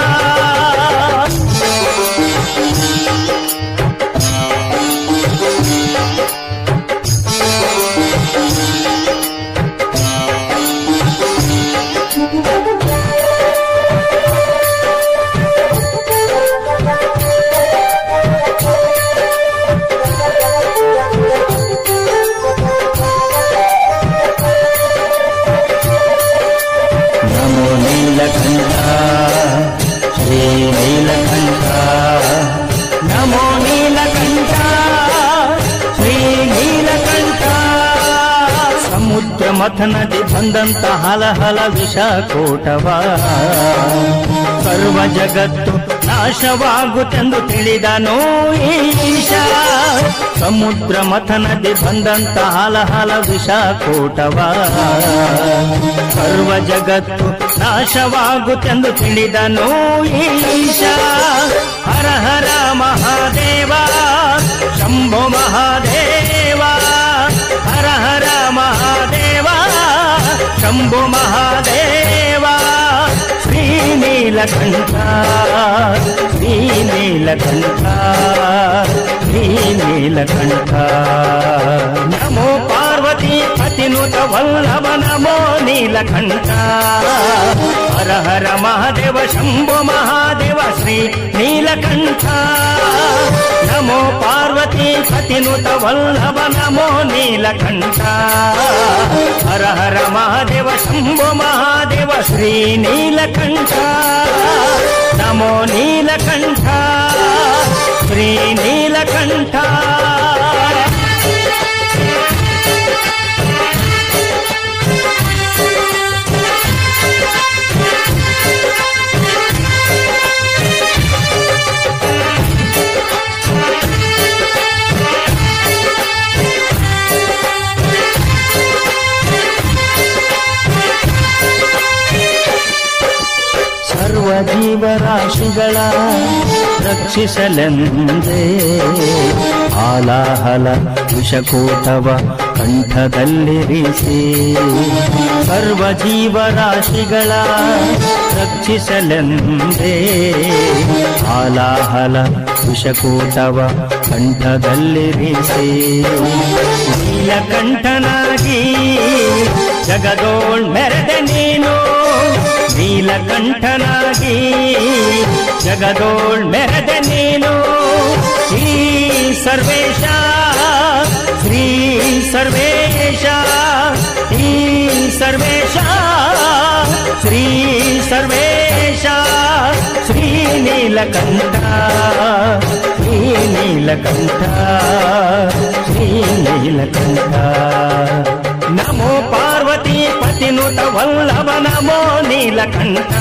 ಮಥನದಿ ಬಂದಂತ ಹಲಹಲ ವಿಷಕೂಟವ ಸರ್ವ ಜಗತ್ತು ನಾಶವಾಗುತ್ತೆಂದು ತಿಳಿದನೋ ಈಶ ಸಮುದ್ರ ಮಥನದಿ ಬಂದಂತ ಹಲಹಲ ವಿಷಕೂಟವ ಸರ್ವ ಜಗತ್ತು ನಾಶವಾಗುತ್ತೆಂದು ತಿಳಿದನೋ ಈಶ ಹರ ಹರ ಮಹಾದೇವ ಶಂಭೋ ಮಹಾದೇವ ಹರ ಹರ ಮಹಾದೇವ ಶಂಭೋ ಮಹಾದೇವ ಶ್ರೀ ನೀಲಕಂಠ ಶ್ರೀ ನೀಲಕಂಠ ಶ್ರೀ ನೀಲಕಂಠ ನಮೋ ಪಾರ್ವತಿ ಪತಿನುತ ವಲ್ಲಭ ನಮೋ ನೀಲಕಂಠ ಹರ ಹರ ಮಹಾದೇವ ಶಂಭೋ ಮಹಾದೇವ ಶ್ರೀ ನೀಲಕಂಠ ನಮೋ ಪಾರ್ವತಿ ಪತಿನುತ ವಲ್ಲಭ ನಮೋ ನೀಲಕಂಠ ಹರ ಹರ ಮಹಾದೇವ ಶಂಭೋ ಮಹಾದೇವ ಶ್ರೀ ನೀಲಕಂಠ ನಮೋ ನೀಲಕಂಠ ಶ್ರೀ ನೀಲಕಂಠ ಸರ್ವ ಜೀವರಾಶಿಗಳ ರಕ್ಷಿಸಲೆಂದೇ ಆಲಾಹಲ ವಿಷಕೂಟವ ಕಂಠದಲ್ಲಿರಿಸಿ ಸರ್ವ ಜೀವರಾಶಿಗಳ ರಕ್ಷಿಸಲೆಂದೇ ಆಲಾಹಲ ವಿಷಕೂಟವ ಕಂಠದಲ್ಲಿರಿಸಿ ನೀಲಕಂಠನಾಗಿ ಜಗದೋಳ್ ಮೆರೆದೆ ನೀನು ನೀಲಕಂಠನಾಗಿ ಜಗದೋಳ್ ಮೆರೆದೆ ನೀನು ಶ್ರೀ ಸರ್ವೇಶ ಶ್ರೀ ಸರ್ವೇಶ ಶ್ರೀ ಸರ್ವೇಶ ಶ್ರೀ ಸರ್ವೇಶ ಶ್ರೀ ನೀಲಕಂಠ ಶ್ರೀ ನೀಲಕಂಠ ಶ್ರೀ ನೀಲಕಂಠ ನಮೋ ಪಾರ್ವತಿ ಪತಿನುತ ವಲ್ಲಭ ನಮೋ ನೀಲಕಂಠ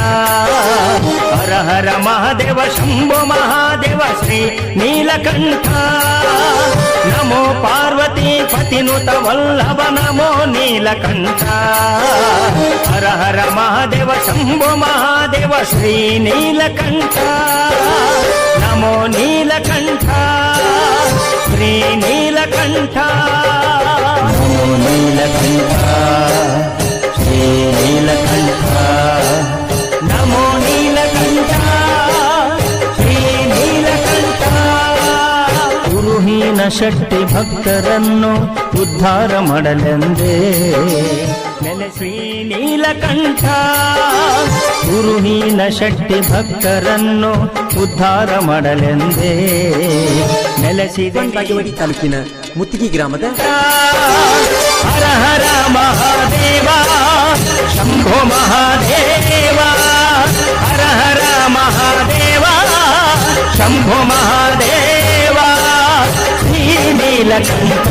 ಹರ ಹರ ಮಹಾದೇವ ಶಂಭೋ ಮಹಾದೇವ ಶ್ರೀ ನೀಲಕಂಠ ನಮೋ ಪಾರ್ವತಿ ಪತಿನುತ ವಲ್ಲಭ ನಮೋ ನೀಲಕಂಠ ಹರ ಹರ ಮಹಾದೇವ ಶಂಭೋ ಮಹಾದೇವ ಶ್ರೀ ನೀಲಕಂಠ ನಮೋ ನೀಲಕಂಠ ಶ್ರೀ ನೀಲಕಂಠ ನಮೋ ನೀಲಕಂಠ ಶ್ರೀ ನೀಲಕಂಠ ನಮೋ ನೀಲಕಂಠ ಶ್ರೀ ನೀಲಕಂಠ ಗುರುಹೀನ ಶಕ್ತಿ ಭಕ್ತರನ್ನು ಉದ್ಧಾರ ಮಾಡಲೆಂದೇ ನೆಲೆ ಶ್ರೀ ನೀಲಕಂಠ ಗುರುಹೀನ ಶಕ್ತಿ ಭಕ್ತರನ್ನು ಉದ್ಧಾರ ಮಾಡಲೆಂದೇ ನೆಲೆಸಿದೆ ಬಾಗೇವಾಡಿ ತಾಲೂಕಿನ ಮುತ್ತಿಗೆ ಗ್ರಾಮದ ಹರ ಹರ ಮಹಾದೇವ ಶಂಭೋ ಮಹಾದೇವ ಹರ ಹರ ಮಹಾದೇವ ಶಂಭೋ ಮಹಾದೇವ ಶ್ರೀ ನೀಲಕಂಠ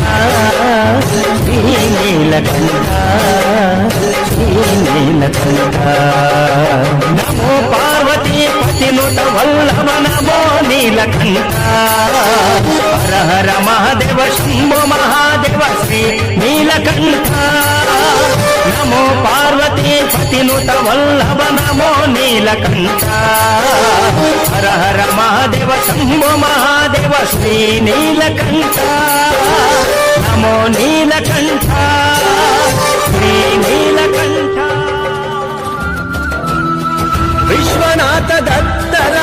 ಶ್ರೀ ನೀಲಕಂಠ ಶ್ರೀ ನೀಲಕಂಠ ನಮೋ ಪಾರ್ವತಿ ಪತಿನುತ ವಲ್ಲಭ ನಮೋ ನೀಲಕಂಠ ಹರ ಹರ ನೀಲಕಂಠ ನಮೋ ಪಾರ್ವತಿ ಪತಿನುತ ವಲ್ಲಭ ನಮೋ ನೀಲಕಂಠ ಹರ ಹರ ಮಹಾದೇವ ಶಂಭೋ ಮಹಾದೇವ ಶ್ರೀ ನೀಲಕಂಠ ನಮೋ ನೀಲಕಂಠ ಶ್ರೀ ನೀಲಕಂಠ ವಿಶ್ವನಾಥ ದತ್ತರ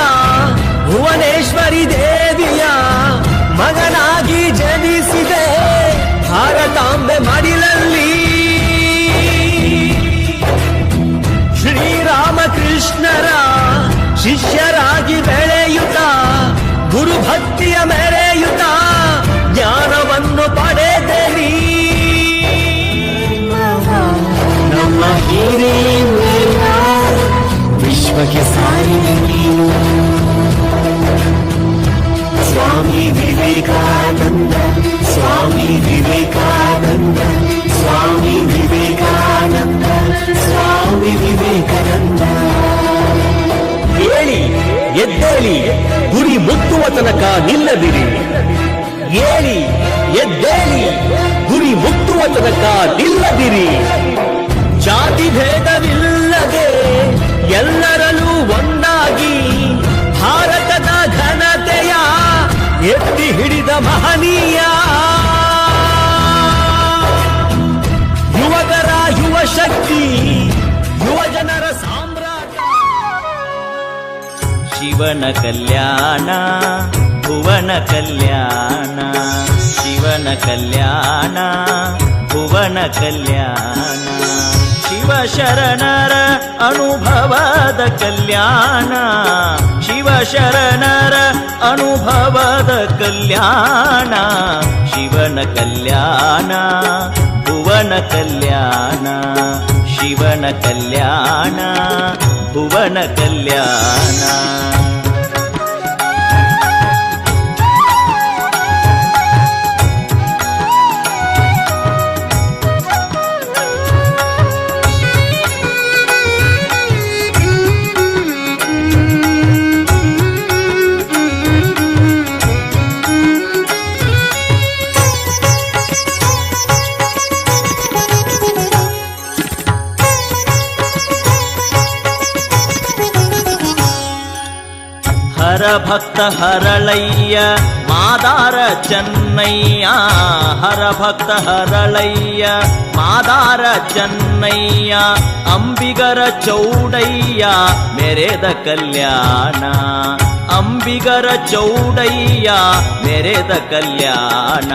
ಭುವನೇಶ್ವರಿ ದೇವಿಯ ಮಗನಾಗಿ ಜನಿಸಿದೆ ಭಾರತಾಂಬೆ ಮಡಿಲಲ್ಲಿ ಶ್ರೀರಾಮಕೃಷ್ಣರ ಶಿಷ್ಯರಾಗಿ ಬೆಳೆಯುತ್ತ ಗುರುಭಕ್ತಿಯ ಮೆರೆಯುತ್ತ ಜ್ಞಾನವನ್ನು ಪಡೆದರಿ ನಮ್ಮ ಹಿರಿಯ ವಿಶ್ವಕ್ಕೆ ಸಾರಿದೆ ನೀನು ಸ್ವಾಮಿ ವಿವೇಕಾನಂದ ಸ್ವಾಮಿ ವಿವೇಕಾನಂದ ಸ್ವಾಮಿ ವಿವೇಕಾನಂದ ಸ್ವಾಮಿ ವಿವೇಕಾನಂದ ಹೇಳಿ ಎದ್ದೇಳಿ ಗುರಿ ಮುಟ್ಟುವ ತನಕ ನಿಲ್ಲದಿರಿ ಹೇಳಿ ಎದ್ದೇಳಿ ಗುರಿ ಮುಟ್ಟುವ ತನಕ ನಿಲ್ಲದಿರಿ ಜಾತಿ ಭೇದವಿಲ್ಲದೆ ಎಲ್ಲರಲ್ಲೂ ಒಂದಾಗಿ ಭಾರತದ ಘನತೆಯ ಎತ್ತಿ ಹಿಡಿದ ಮಹನೀಯ ಯುವಕರ ಯುವ ಶಕ್ತಿ ಯುವ ಜನರ ಸಾಮ್ರಾಟ ಶಿವನ ಕಲ್ಯಾಣ ಭುವನ ಕಲ್ಯಾಣ ಶಿವನ ಕಲ್ಯಾಣ ಭುವನ ಕಲ್ಯಾಣ ಶಿವಶರಣರ ಅನುಭವದ ಕಲ್ಯಾಣ ಶಿವಶರಣರ ಅನುಭವದ ಕಲ್ಯಾಣ ಶಿವನ ಕಲ್ಯಾಣ ಭುವನ ಕಲ್ಯಾಣ ಶಿವನ ಕಲ್ಯಾಣ ಭುವನ ಕಲ್ಯಾಣ ಹರ ಭಕ್ತ ಹರಳಯ್ಯ ಮಾದಾರ ಚೆನ್ನಯ್ಯ ಹರ ಭಕ್ತ ಹರಳಯ್ಯ ಮಾದಾರ ಚೆನ್ನಯ್ಯ ಅಂಬಿಗರ ಚೌಡಯ್ಯ ಮೆರೆದ ಕಲ್ಯಾಣ ಅಂಬಿಗರ ಚೌಡಯ್ಯ ಮೆರೆದ ಕಲ್ಯಾಣ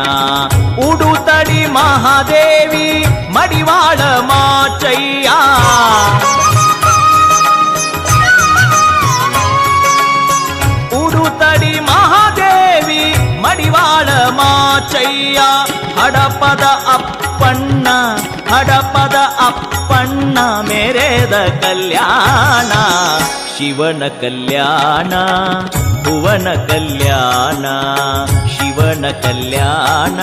ಉಡುತಡಿ ಮಹಾದೇವಿ ಮಡಿವಾಳ ಮಾಚಯ್ಯ ಉಡುತಡಿ ಮಹಾದೇವಿ ಮಡಿವಾಳ ಮಾಚಯ್ಯ ಹಡಪದ ಅಪ್ಪಣ್ಣ ಹಡಪದ ಅಪ್ಪಣ್ಣ ಮೆರೆದ ಕಲ್ಯಾಣ ಶಿವನ ಕಲ್ಯಾಣ ಭುವನ ಕಲ್ಯಾಣ ಶಿವನ ಕಲ್ಯಾಣ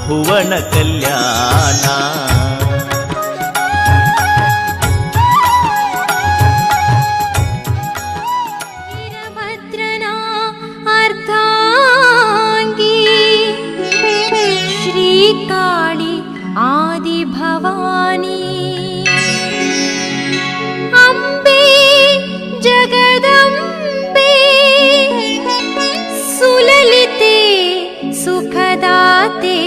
ಭುವನ ಕಲ್ಯಾಣ काली आदि भवानी अम्बे जगदम्बे सुललिते सुखदाते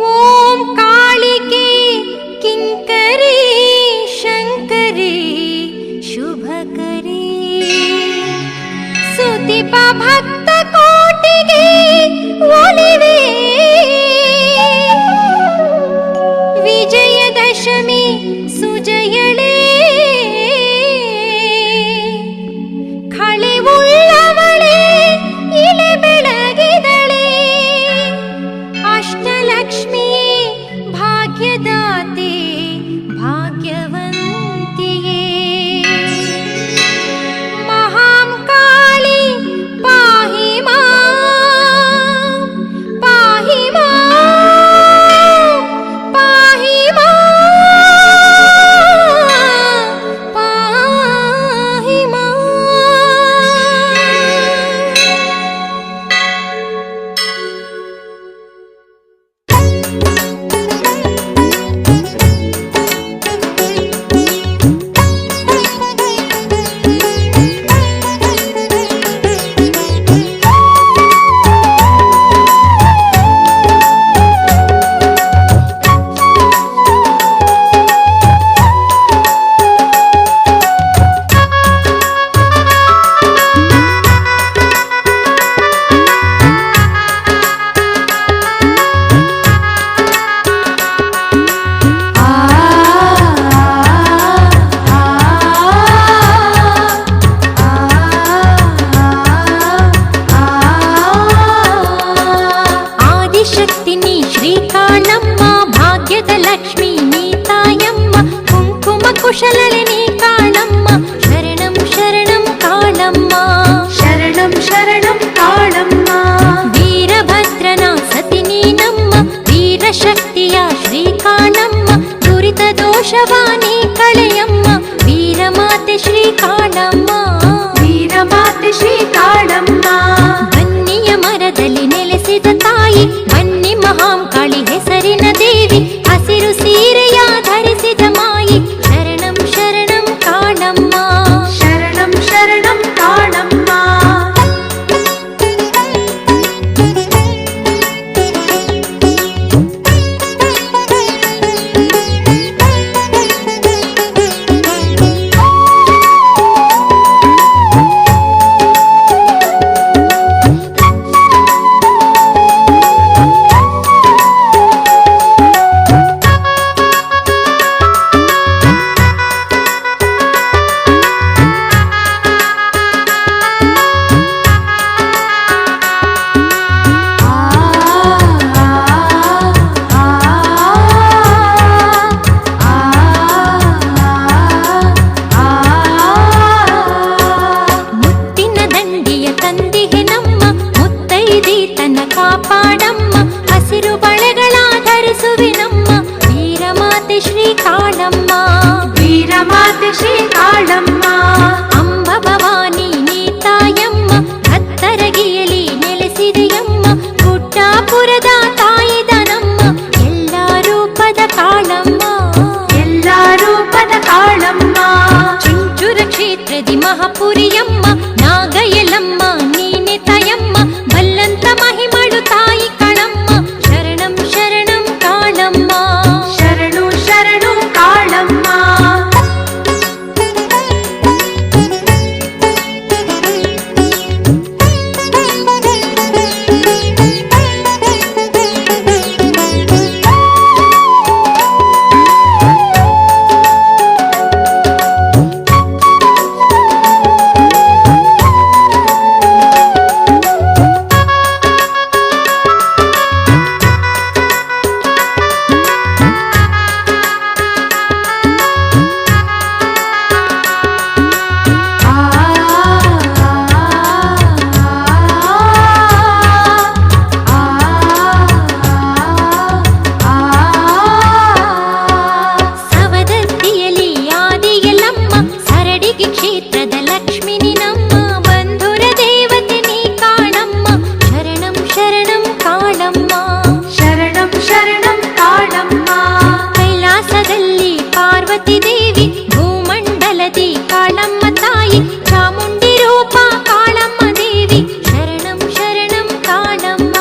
ओम कालिके किंकरी शंकरी शुभकरी सुतिप भक्त कोटिगे ಒಲಿವೆ ವಿಜಯದಶಮಿ ಸುಜಯಳೇ ಖಳೆವುಳ್ಳವಳೇ ಇಳೆ ಬೆಳಗಿದಳೇ ಅಷ್ಟಲಕ್ಷ್ಮಿಯೇ ಭಾಗ್ಯದಾತೆ ಭಾಗ್ಯವಂತಿಯೇ ಮಹಾಂ ಕಾಳಿ ಪಾಹಿ ಕುಶಲಳೆ ನೀ ಕಾಳಮ್ಮ ಶರಣಂ ಶರಣಂ ಕಾಳಮ್ಮ ಶರಣಂ ಶರಣಂ ಕಾಳಮ್ಮ ವೀರಭದ್ರನ ಸತಿ ನೀನಮ್ಮ ವೀರಶಕ್ತಿಯ ಶ್ರೀ ಕಾಳಮ್ಮ ದುರಿತ ದೋಷವಾನಿ ಕಳೆಯಮ್ಮ ವೀರಮಾತೆ ಶ್ರೀ ಕಾಳಮ್ಮ ವೀರಮಾತೆ ಶ್ರೀ ಕಾಳಮ್ಮ ಬನ್ನಿಯ ಮರದಲ್ಲಿ ನೆಲೆಸಿದ ತಾಯಿ ಬನ್ನಿ ಮಹಾಂಕಾಳಿ ಹೆಸರಿನ ದೇವಿ ಹಸಿರು ಸೀರೆಯ ಧರಿಸಿದ ಮಾಯಿ ಶರಣಂ ಶರಣಂ ಕಾಳಮ್ಮ ಶರಣಂ ಶರಣಂ ಕಾಳಮ್ಮ ಕಾಪಾಡಮ್ಮ ಹಸಿರು ಬಳೆಗಳ ಧರಿಸುವಿನಮ್ಮ ವೀರಮಾತೆ ಶ್ರೀ ಕಾಳಮ್ಮ ವೀರಮಾತೆ ಶ್ರೀ ಕಾಳಮ್ಮ ಅಂಬ ಭವಾನಿ ನೀತಾಯಮ್ಮ ಹತ್ತರಗಿಯಲಿ ನೆಲೆಸಿದೆಯಮ್ಮ ಗುಡ್ಡಾಪುರದ ತಾಯಿದನಮ್ಮ ಎಲ್ಲ ರೂಪದ ಕಾಳಮ್ಮ ಎಲ್ಲ ರೂಪದ ಕಾಳಮ್ಮ ಚುಂಚುರ ಕ್ಷೇತ್ರದಿ ಮಹಾಪುರಿಯಮ್ಮ ನಾಗಯಲಮ್ಮ ನೀನೆ ತಾಯಮ್ಮ ಬಲ್ಲಂತ ಮಹಿಮಳು ತಾಯಿ ಕಳಮ್ಮ ಶರಣಂ ಶರಣಂ ಕಾಳಮ್ಮ ಶರಣು ಶರಣು ಕಾಳಮ್ಮ ಸವದತ್ತಿಯಲ್ಲಿ ಆದಿಯಲಮ್ಮ ಸರಡಿಗೆ ಕ್ಷೇತ್ರದ ಲಕ್ಷ್ಮಿನಿ ನಮ್ಮ ಬಂಧುರ ದೇವತೆ ನೀ ಕಾಳಮ್ಮ ಶರಣಂ ಶರಣಂ ಕಾಳಮ್ಮ ಶರಣಂ ಶರಣಂ ಕಾಳಮ್ಮ ಕೈಲಾಸದಲ್ಲಿ ಪಾರ್ವತಿ ದೇವಿ ಭೂಮಂಡಲದಿ ಕಾಳಮ್ಮ ತಾಯಿ ಚಾಮುಂಡಿ ರೂಪ ಕಾಳಮ್ಮ ದೇವಿ ಶರಣಂ ಶರಣಂ ಕಾಳಮ್ಮ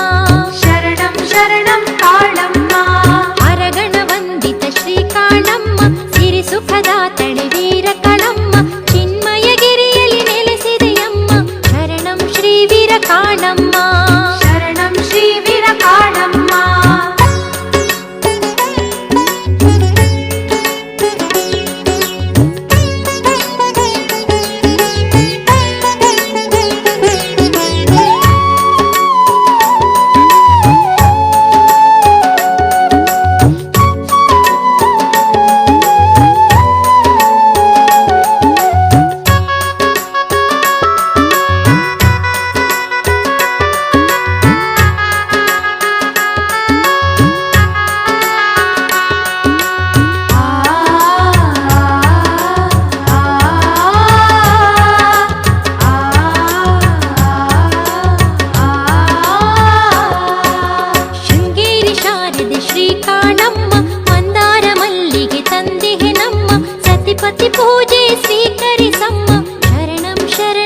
ಶರಣಂ ಶರಣಂ ಕಾಳಮ್ಮ ಅರಗಣ ವಂದಿತ ಶ್ರೀ ಕಾಳಮ್ಮ ಸಿರಿ ಸುಖದ ತಳೆ ವೀರ ಕಾಳಮ್ಮ ಚಿನ್ಮಯಗಿರಿಯಲ್ಲಿ ನೆಲೆಸಿದೆಯಮ್ಮ ಶರಣಂ ಶ್ರೀ ವೀರ ಕಾಳಮ್ಮ ಶರಣಂ ಶ್ರೀ ವೀರ ಕಾಳಮ್ಮ ಶೃಂಗೇರಿ ಶಾರದೆ ಶ್ರೀ ಕಾಳಮ್ಮ ಮಂದಾರ ಮಲ್ಲಿಗೆ ತಂದೆಗೆ ನಮ್ಮ ಸತಿಪತಿ ಪೂಜೆ ಸ್ವೀಕರಿಸಮ್ಮ ಶರಣಂ ಶರಣ